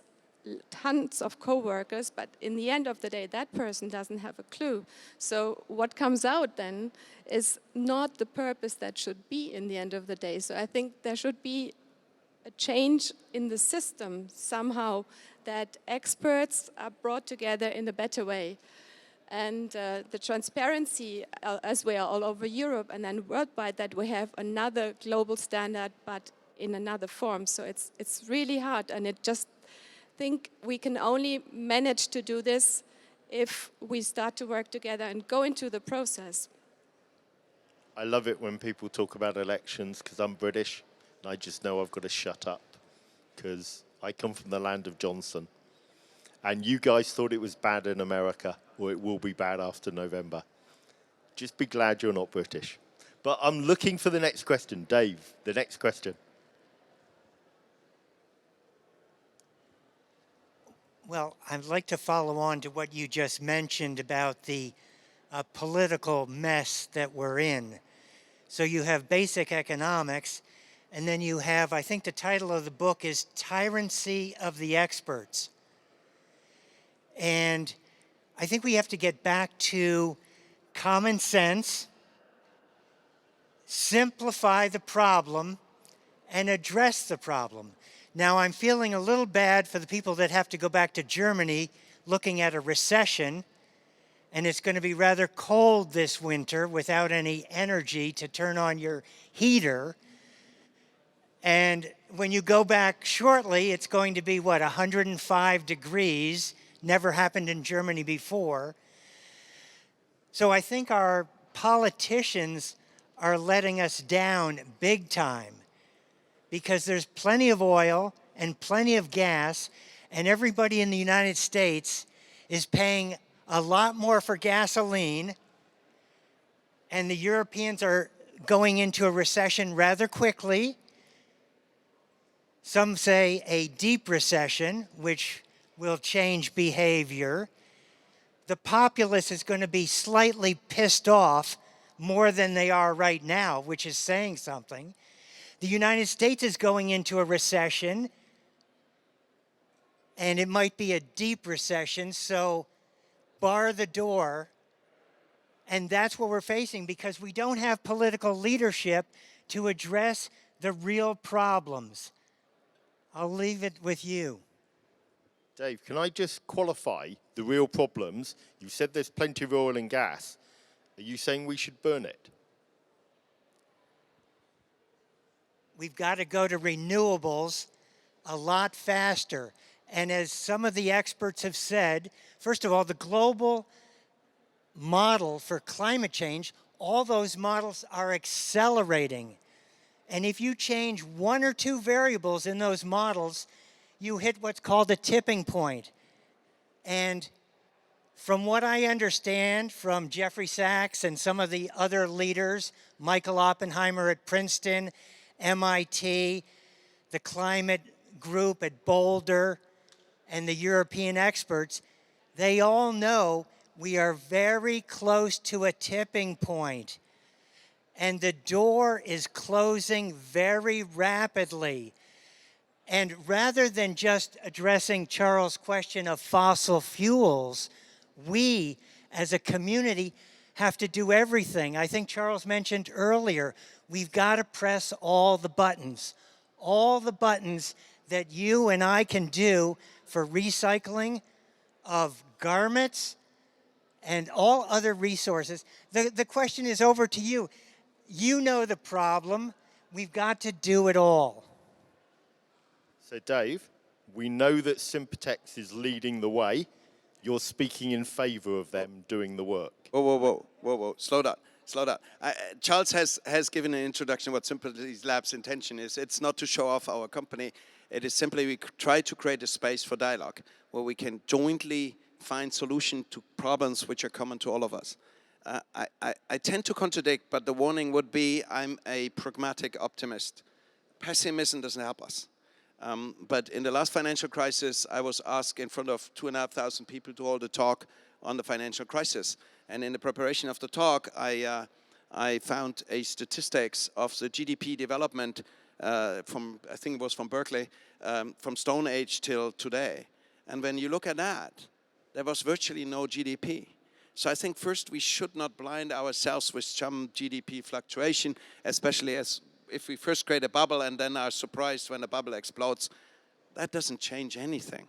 tons of co-workers, but in the end of the day, that person doesn't have a clue. So what comes out then is not the purpose that should be in the end of the day. So I think there should be a change in the system somehow, that experts are brought together in a better way. And the transparency, as we are all over Europe and then worldwide, that we have another global standard, but in another form. So it's really hard, and it just think we can only manage to do this if we start to work together and go into the process. I love it when people talk about elections, because I'm British and I just know I've got to shut up, because I come from the land of Johnson. And you guys thought it was bad in America, or it will be bad after November. Just be glad you're not British. But I'm looking for the next question. Dave, the next question. Well, I'd like to follow on to what you just mentioned about the political mess that we're in. So you have basic economics, and then you have, I think the title of the book is Tyranny of the Experts. And I think we have to get back to common sense, simplify the problem, and address the problem. Now, I'm feeling a little bad for the people that have to go back to Germany looking at a recession, and it's going to be rather cold this winter without any energy to turn on your heater. And when you go back shortly, it's going to be, 105 degrees. Never happened in Germany before. So I think our politicians are letting us down big time, because there's plenty of oil and plenty of gas, and everybody in the United States is paying a lot more for gasoline, and the Europeans are going into a recession rather quickly. Some say a deep recession, which will change behavior. The populace is going to be slightly pissed off more than they are right now, which is saying something. The United States is going into a recession, and it might be a deep recession, so bar the door. And that's what we're facing, because we don't have political leadership to address the real problems. I'll leave it with you. Dave, can I just qualify the real problems? You said there's plenty of oil and gas. Are you saying we should burn it? We've got to go to renewables a lot faster. And as some of the experts have said, first of all, the global model for climate change, all those models are accelerating. And if you change one or two variables in those models, you hit what's called a tipping point. And from what I understand from Jeffrey Sachs and some of the other leaders, Michael Oppenheimer at Princeton, MIT, the climate group at Boulder, and the European experts, they all know we are very close to a tipping point. And the door is closing very rapidly. And rather than just addressing Charles' question of fossil fuels, we as a community have to do everything. I think Charles mentioned earlier, we've got to press all the buttons that you and I can do for recycling of garments and all other resources. The question is over to you. You know the problem. We've got to do it all. So Dave, we know that Sympatex is leading the way. You're speaking in favor of them doing the work. Whoa. Slow down. Charles has given an introduction what Sympathy Lab's intention is. It's not to show off our company. It is simply we try to create a space for dialogue where we can jointly find solutions to problems which are common to all of us. I tend to contradict, but the warning would be I'm a pragmatic optimist. Pessimism doesn't help us. But in the last financial crisis, I was asked in front of 2,500 people to hold a talk on the financial crisis. And in the preparation of the talk, I found a statistics of the GDP development from, I think it was from Berkeley, from Stone Age till today. And when you look at that, there was virtually no GDP. So I think first we should not blind ourselves with some GDP fluctuation, especially as if we first create a bubble and then are surprised when the bubble explodes. That doesn't change anything.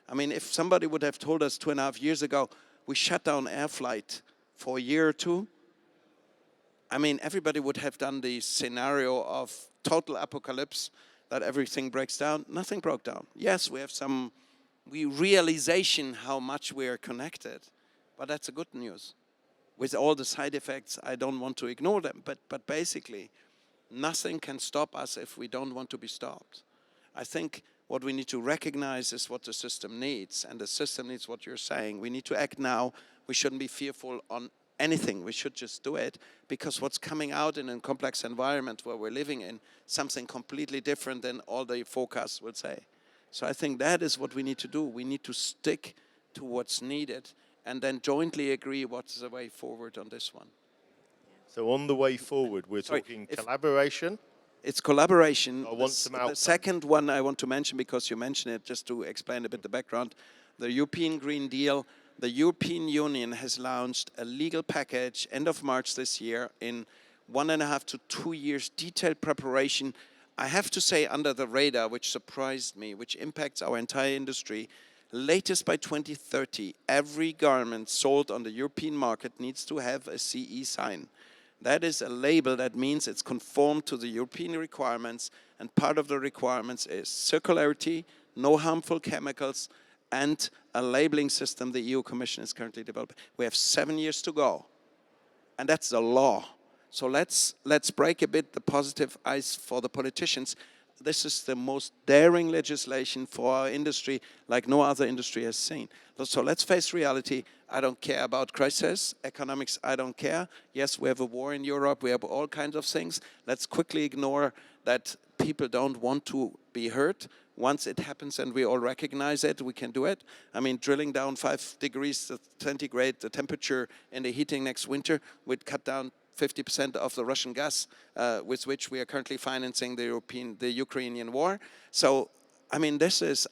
I mean, if somebody would have told us 2.5 years ago, we shut down air flight for a year or two, I mean, everybody would have done the scenario of total apocalypse, that everything breaks down. Nothing broke down. Yes, we have some realization how much we are connected, but that's a good news. With all the side effects, I don't want to ignore them, but basically, nothing can stop us if we don't want to be stopped. I think what we need to recognize is what the system needs, and the system needs what you're saying. We need to act now. We shouldn't be fearful on anything. We should just do it, because what's coming out in a complex environment where we're living in, something completely different than all the forecasts would say. So I think that is what we need to do. We need to stick to what's needed and then jointly agree what's the way forward on this one. So on the way forward, we're talking collaboration. It's collaboration. I want some outcomes. The second one I want to mention, because you mentioned it, just to explain a bit the background, the European Green Deal. The European Union has launched a legal package end of March this year in 1.5 to 2 years detailed preparation I have to say, under the radar, which surprised me, which impacts our entire industry, latest by 2030, every garment sold on the European market needs to have a CE sign. That is a label that means it's conformed to the European requirements, and part of the requirements is circularity, no harmful chemicals, and a labeling system the EU Commission is currently developing. We have 7 years to go, and that's the law. So let's break a bit the positive ice for the politicians. This is the most daring legislation for our industry like no other industry has seen. So let's face reality. I don't care about crisis, economics, I don't care. Yes, we have a war in Europe, we have all kinds of things. Let's quickly ignore that people don't want to be hurt. Once it happens and we all recognize it, we can do it. I mean, drilling down 5 degrees centigrade, the temperature in the heating next winter would cut down 50% of the Russian gas with which we are currently financing the Ukrainian war. So, I mean,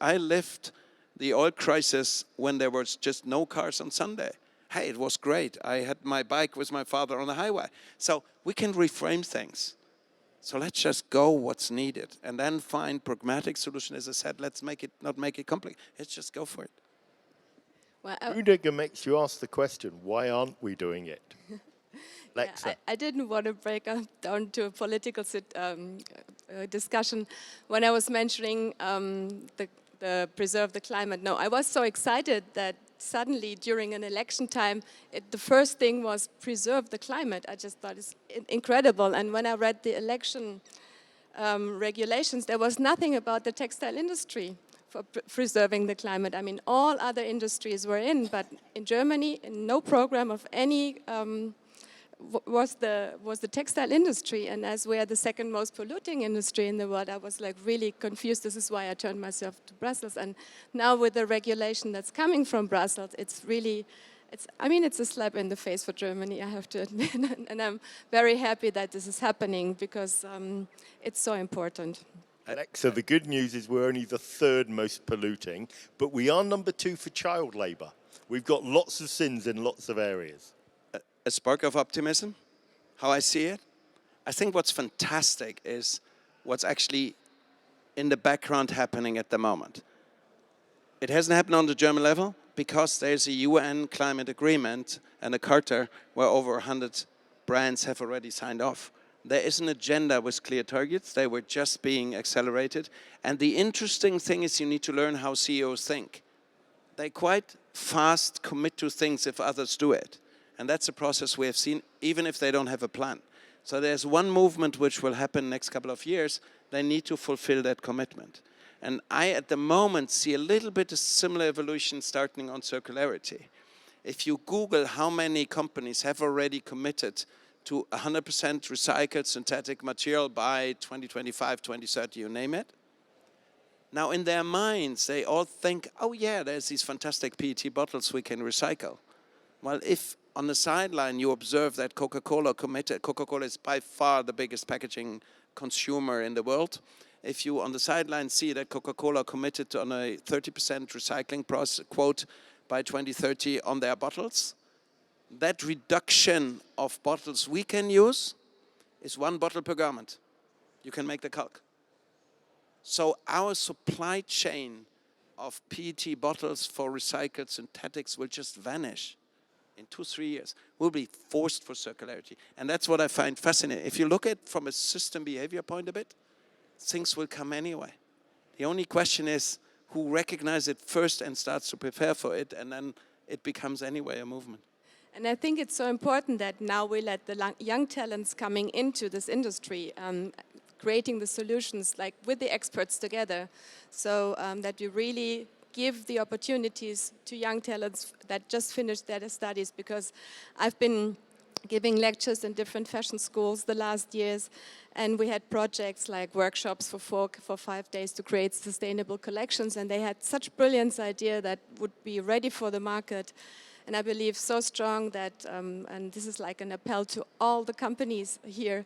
I lived the oil crisis when there was just no cars on Sunday. Hey, it was great. I had my bike with my father on the highway. So we can reframe things. So let's just go what's needed and then find pragmatic solution. As I said, let's not make it complicated. Let's just go for it. Well, Rüdiger makes you ask the question, why aren't we doing it? yeah, I didn't want to break up down to a political discussion when I was mentioning the preserve the climate. No, I was so excited that suddenly during an election time, the first thing was preserve the climate. I just thought it's incredible. And when I read the election regulations, there was nothing about the textile industry for preserving the climate. I mean, all other industries were in, but in Germany, no program of any was the textile industry. And as we are the second most polluting industry in the world, I was like really confused. This is why I turned myself to Brussels. And now with the regulation that's coming from Brussels, it's really, I mean, it's a slap in the face for Germany, I have to admit. And I'm very happy that this is happening because it's so important. So the good news is we're only the 3rd most polluting, but we are number 2 for child labour. We've got lots of sins in lots of areas. A spark of optimism, how I see it. I think what's fantastic is what's actually in the background happening at the moment. It hasn't happened on the German level because there's a UN climate agreement and a charter where over 100 brands have already signed off. There is an agenda with clear targets. They were just being accelerated. And the interesting thing is you need to learn how CEOs think. They quite fast commit to things if others do it. And that's a process we have seen, even if they don't have a plan. So there's one movement which will happen next couple of years. They need to fulfill that commitment. And I, at the moment, see a little bit of similar evolution starting on circularity. If you Google how many companies have already committed to 100% recycled synthetic material by 2025, 2030, you name it. Now, in their minds, they all think, oh yeah, there's these fantastic PET bottles we can recycle. Well, if on the sideline you observe that Coca-Cola committed, Coca-Cola is by far the biggest packaging consumer in the world. If you on the sideline see that Coca-Cola committed on a 30% recycling quote by 2030 on their bottles, that reduction of bottles we can use is 1 bottle per garment. You can make the calc. So our supply chain of PET bottles for recycled synthetics will just vanish in 2-3 years. We'll be forced for circularity. And that's what I find fascinating. If you look at from a system behavior point of it, things will come anyway. The only question is who recognizes it first and starts to prepare for it, and then it becomes anyway a movement. And I think it's so important that now we let the young talents coming into this industry, creating the solutions like with the experts together, so that you really give the opportunities to young talents that just finished their studies, because I've been giving lectures in different fashion schools the last years, and we had projects like workshops for 5 days to create sustainable collections, and they had such brilliant idea that would be ready for the market. And I believe so strong that, and this is like an appel to all the companies here,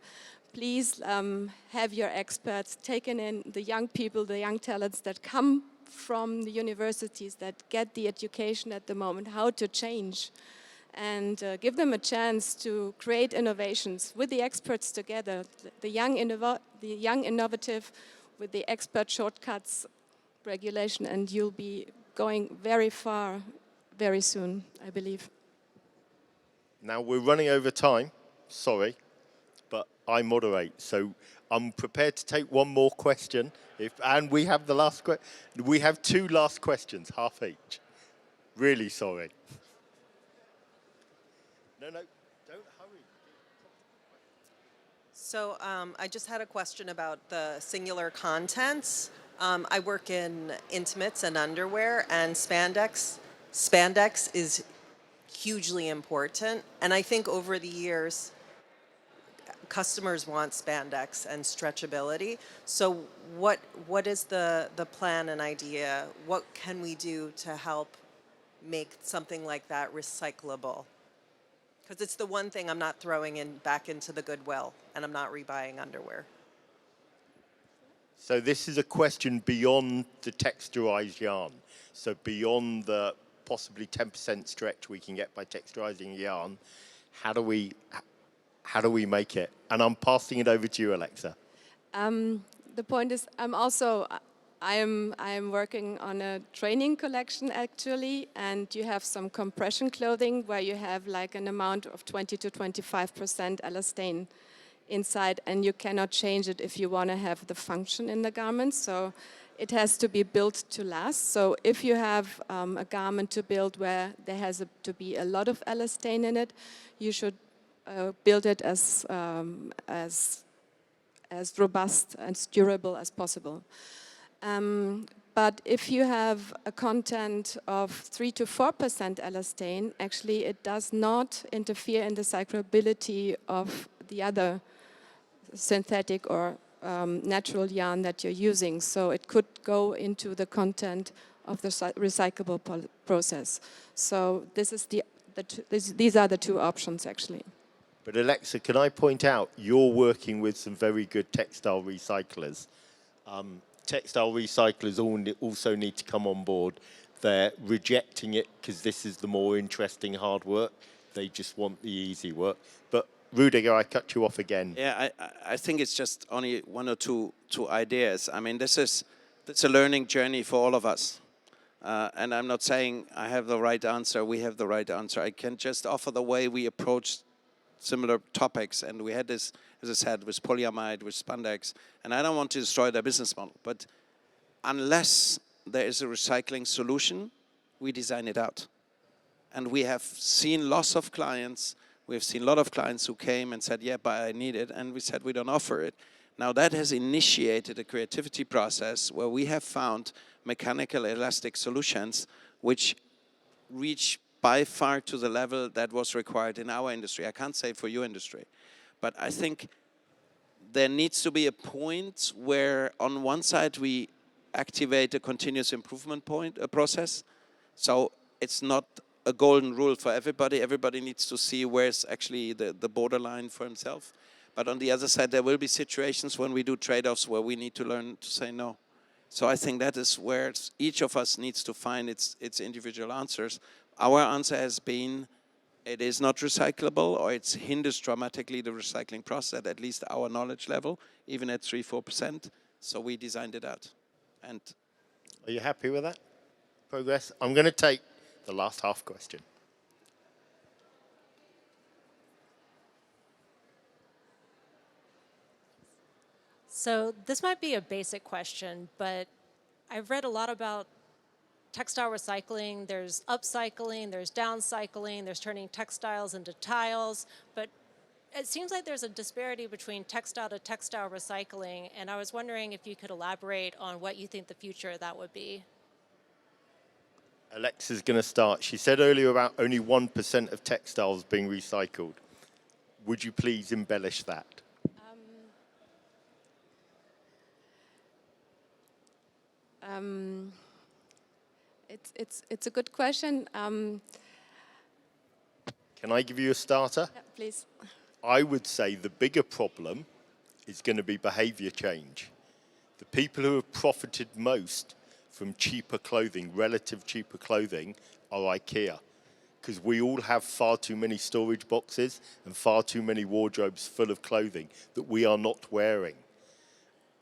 please have your experts taken in, the young people, the young talents that come from the universities, that get the education at the moment, how to change. and give them a chance to create innovations with the experts together, the young innovative with the expert shortcuts regulation, and you'll be going very far very soon, I believe. Now we're running over time, sorry, but I moderate, so I'm prepared to take one more question. And we have the last we have two last questions, half each. Really sorry. No, don't hurry. So I just had a question about the singular contents. I work in intimates and underwear, and spandex. Spandex is hugely important, and I think over the years, customers want spandex and stretchability. So what is the plan and idea? What can we do to help make something like that recyclable? Because it's the one thing I'm not throwing back into the Goodwill, and I'm not rebuying underwear. So this is a question beyond the texturized yarn. So beyond the possibly 10% stretch we can get by texturizing yarn, how do we make it? And I'm passing it over to you, Alexa. The point is, I am working on a training collection actually, and you have some compression clothing where you have like an amount of 20 to 25% elastane inside, and you cannot change it if you want to have the function in the garment. So it has to be built to last. So if you have a garment to build where there has to be a lot of elastane in it, you should build it as robust and durable as possible. But if you have a content of 3 to 4% elastane, actually it does not interfere in the cyclability of the other synthetic or natural yarn that you're using. So it could go into the content of the recyclable process. So this is these are the two options actually. But Alexa, can I point out, you're working with some very good textile recyclers. Textile recyclers also need to come on board. They're rejecting it because this is the more interesting hard work. They just want the easy work. But Rüdiger, I cut you off again. Yeah, I think it's just only one or two ideas. I mean, it's a learning journey for all of us. And I'm not saying I have the right answer, we have the right answer. I can just offer the way we approach similar topics. And we had this, as I said, with polyamide, with spandex. And I don't want to destroy their business model. But unless there is a recycling solution, we design it out. And we have seen lots of clients. We've seen a lot of clients who came and said, yeah, but I need it. And we said, we don't offer it. Now that has initiated a creativity process where we have found mechanical elastic solutions which reach by far to the level that was required in our industry. I can't say for your industry. But I think there needs to be a point where on one side we activate a continuous improvement process. So it's not a golden rule for everybody. Everybody needs to see where's actually the borderline for himself. But on the other side, there will be situations when we do trade-offs where we need to learn to say no. So I think that is where each of us needs to find its individual answers. Our answer has been, it is not recyclable, or it hinders dramatically the recycling process, at least our knowledge level, even at 3-4%. So we designed it out. And are you happy with that progress? I'm going to take the last half question. So this might be a basic question, but I've read a lot about textile recycling. There's upcycling, there's downcycling, there's turning textiles into tiles, but it seems like there's a disparity between textile to textile recycling, and I was wondering if you could elaborate on what you think the future of that would be. Alexa's going to start. She said earlier about only 1% of textiles being recycled. Would you please embellish that? It's a good question. Can I give you a starter? Yeah, please. I would say the bigger problem is going to be behavior change. The people who have profited most from cheaper clothing, relative cheaper clothing, are IKEA. because we all have far too many storage boxes and far too many wardrobes full of clothing that we are not wearing.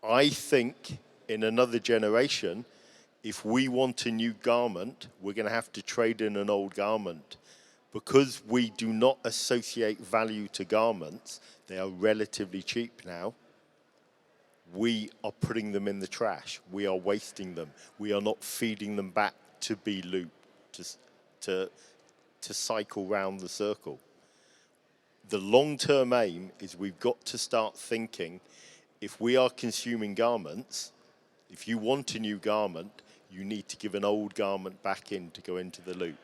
I think in another generation, if we want a new garment, we're going to have to trade in an old garment. Because we do not associate value to garments, they are relatively cheap now. We are putting them in the trash. We are wasting them. We are not feeding them back to be looped, to cycle round the circle. The long-term aim is we've got to start thinking, if we are consuming garments, if you want a new garment, you need to give an old garment back in to go into the loop.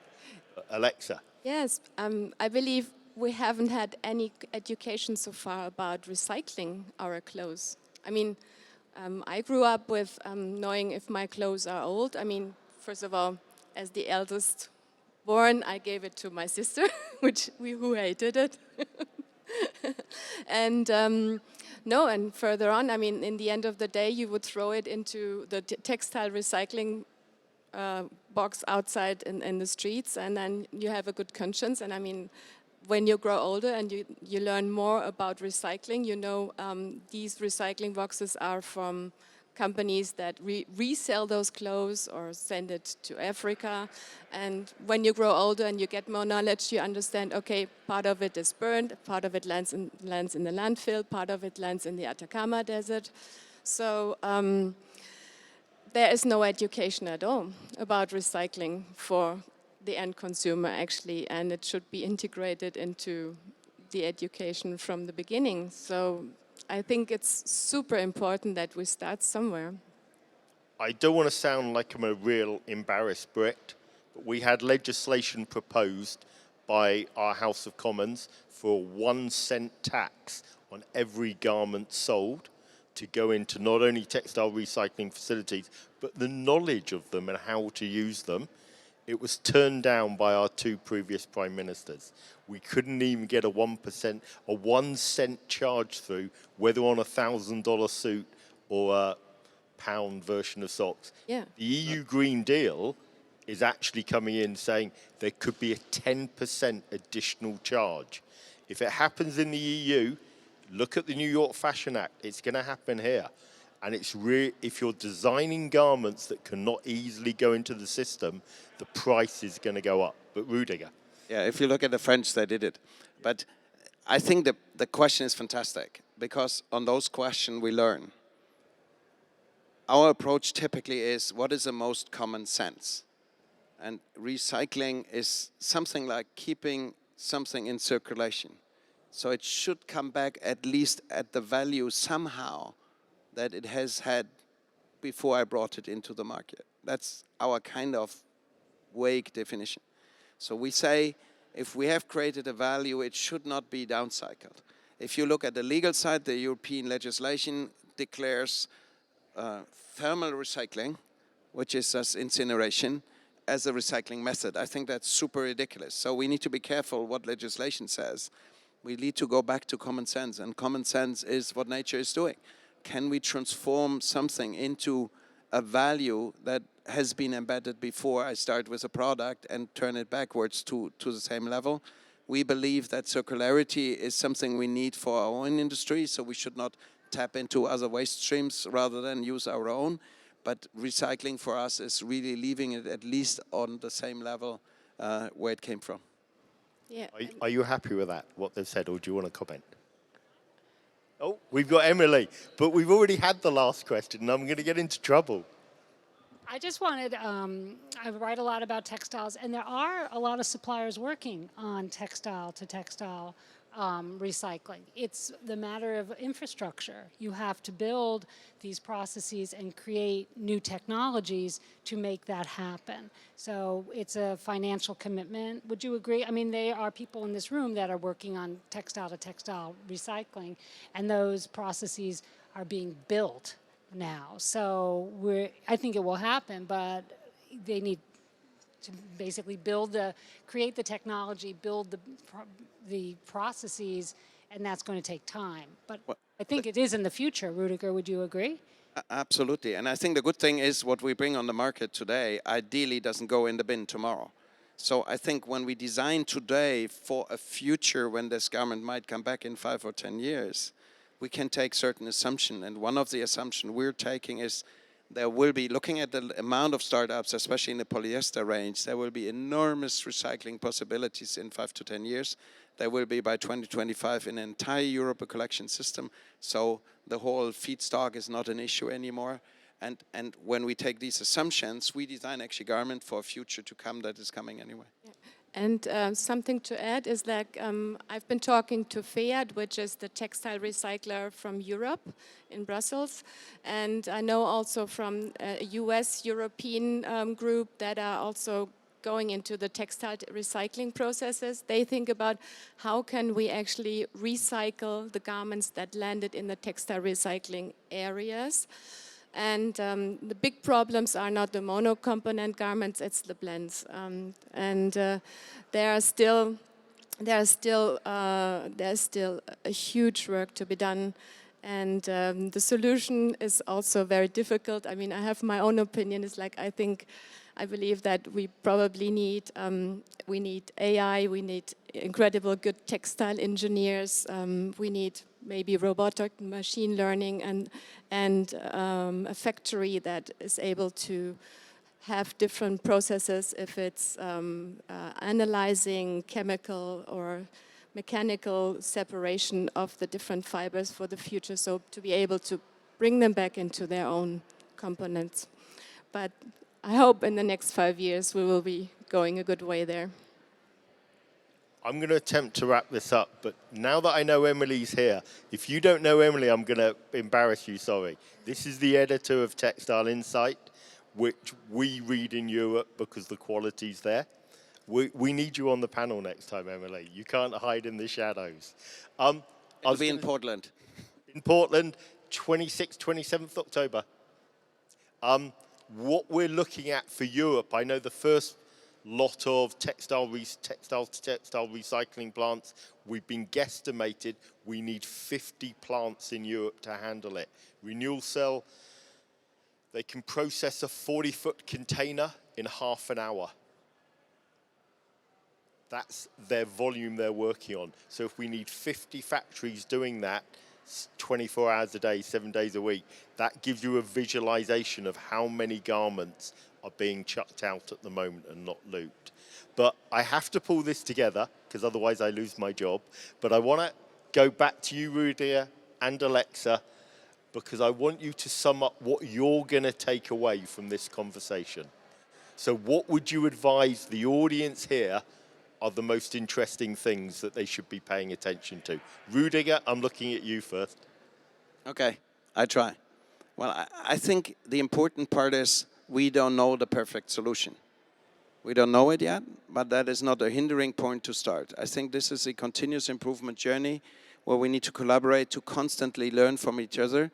Alexa? Yes, I believe we haven't had any education so far about recycling our clothes. I mean, I grew up with knowing if my clothes are old. I mean, first of all, as the eldest born, I gave it to my sister, who hated it. And and further on, I mean, in the end of the day, you would throw it into the textile recycling box outside in the streets, and then you have a good conscience. And I mean, when you grow older and you learn more about recycling, you know these recycling boxes are from companies that resell those clothes or send it to Africa. And when you grow older and you get more knowledge, you understand, okay, part of it is burned, part of it lands in the landfill, part of it lands in the Atacama Desert. So there is no education at all about recycling for the end consumer, actually, and it should be integrated into the education from the beginning. So I think it's super important that we start somewhere. I don't want to sound like I'm a real embarrassed Brit, but we had legislation proposed by our House of Commons for a 1 cent tax on every garment sold to go into not only textile recycling facilities, but the knowledge of them and how to use them. It was turned down by our 2 previous prime ministers. We couldn't even get a 1 cent charge through, whether on a $1,000 suit or a pound version of socks. Yeah. The EU Green Deal is actually coming in saying there could be a 10% additional charge. If it happens in the EU, look at the New York Fashion Act. It's going to happen here. And it's if you're designing garments that cannot easily go into the system, the price is going to go up. But Rüdiger. Yeah, if you look at the French, they did it. But I think the question is fantastic, because on those questions we learn. Our approach typically is, what is the most common sense? And recycling is something like keeping something in circulation. So it should come back at least at the value somehow that it has had before I brought it into the market. That's our kind of vague definition. So we say, if we have created a value, it should not be downcycled. If you look at the legal side, the European legislation declares thermal recycling, which is just incineration, as a recycling method. I think that's super ridiculous. So we need to be careful what legislation says. We need to go back to common sense, and common sense is what nature is doing. Can we transform something into a value that has been embedded before I start with a product and turn it backwards to the same level? We believe that circularity is something we need for our own industry, so we should not tap into other waste streams rather than use our own. But recycling for us is really leaving it at least on the same level where it came from. Yeah. Are you happy with that, what they've said, or do you want to comment? Oh, we've got Emily, but we've already had the last question, and I'm going to get into trouble. I just wanted, I write a lot about textiles, and there are a lot of suppliers working on textile to textile recycling. It's the matter of infrastructure. You have to build these processes and create new technologies to make that happen. So it's a financial commitment. Would you agree? I mean, there are people in this room that are working on textile to textile recycling, and those processes are being built now. So I think it will happen, but they need to basically create the technology, build the processes, and that's going to take time. But I think it is in the future. Rüdiger, would you agree? Absolutely. And I think the good thing is what we bring on the market today ideally doesn't go in the bin tomorrow. So I think when we design today for a future when this garment might come back in 5 or 10 years, we can take certain assumptions. And one of the assumptions we're taking is there will be, looking at the amount of startups, especially in the polyester range, there will be enormous recycling possibilities in 5 to 10 years. There will be by 2025 in entire Europe a collection system. So the whole feedstock is not an issue anymore. And when we take these assumptions, we design actually garment for a future to come that is coming anyway. Yeah. And something to add is that I've been talking to FEAD, which is the textile recycler from Europe in Brussels. And I know also from a US European group that are also going into the textile recycling processes. They think about how can we actually recycle the garments that landed in the textile recycling areas. And the big problems are not the mono-component garments; it's the blends. There's still a huge work to be done, and the solution is also very difficult. I mean, I have my own opinion. It's like I believe that we probably need AI. We need incredible good textile engineers. We need maybe robotic machine learning and a factory that is able to have different processes if it's analyzing chemical or mechanical separation of the different fibers for the future, so to be able to bring them back into their own components. But I hope in the next 5 years we will be going a good way there. I'm going to attempt to wrap this up, but now that I know Emily's here, if you don't know Emily, I'm going to embarrass you, sorry. This is the editor of Textile Insight, which we read in Europe because the quality's there. We need you on the panel next time, Emily. You can't hide in the shadows. I'll be in Portland. In Portland, 26th, 27th October. What we're looking at for Europe, I know the first lot of textile to textile recycling plants, we've been guesstimated we need 50 plants in Europe to handle it. Renewal Cell, they can process a 40-foot container in half an hour. That's their volume they're working on. So if we need 50 factories doing that 24 hours a day, 7 days a week, that gives you a visualization of how many garments are being chucked out at the moment and not looped. But I have to pull this together because otherwise I lose my job. But I want to go back to you, Rüdiger and Alexa, because I want you to sum up what you're going to take away from this conversation. So what would you advise the audience here are the most interesting things that they should be paying attention to? Rüdiger, I'm looking at you first. Okay, I try. Well, I think the important part is we don't know the perfect solution. We don't know it yet, but that is not a hindering point to start. I think this is a continuous improvement journey where we need to collaborate to constantly learn from each other.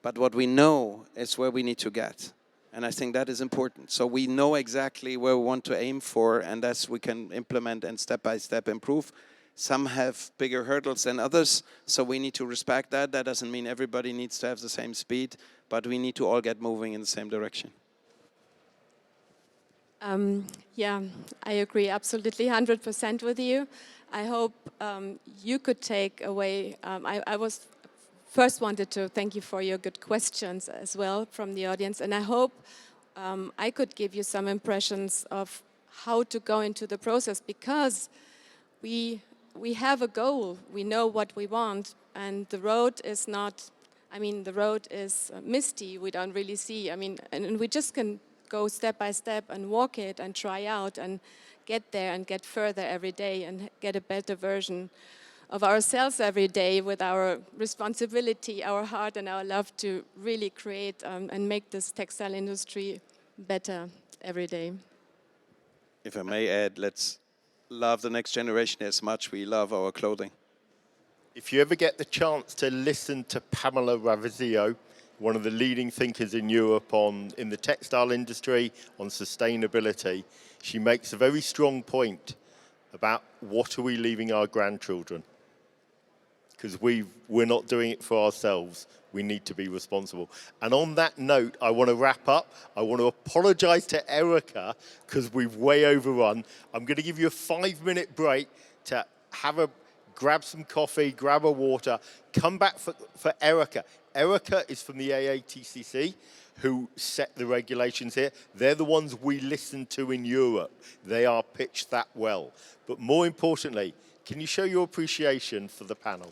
But what we know is where we need to get. And I think that is important. So we know exactly where we want to aim for, and as we can implement and step-by-step improve. Some have bigger hurdles than others, so we need to respect that. That doesn't mean everybody needs to have the same speed, but we need to all get moving in the same direction. Yeah, I agree absolutely 100% with you. I hope you could take away, I first wanted to thank you for your good questions as well from the audience, and I hope I could give you some impressions of how to go into the process, because we have a goal, we know what we want, and the road is not, the road is misty, we don't really see, and we just can go step by step and walk it and try out and get there and get further every day and get a better version of ourselves every day with our responsibility, our heart and our love to really create and make this textile industry better every day. If I may add, let's love the next generation as much we love our clothing. If you ever get the chance to listen to Pamela Ravizio, one of the leading thinkers in Europe in the textile industry, on sustainability, she makes a very strong point about what are we leaving our grandchildren. because we're not doing it for ourselves. We need to be responsible. And on that note, I want to wrap up. I want to apologize to Erica because we've way overrun. I'm going to give you a 5-minute break to grab some coffee, grab a water, come back for Erica. Erica is from the AATCC, who set the regulations here. They're the ones we listen to in Europe. They are pitched that well. But more importantly, can you show your appreciation for the panel?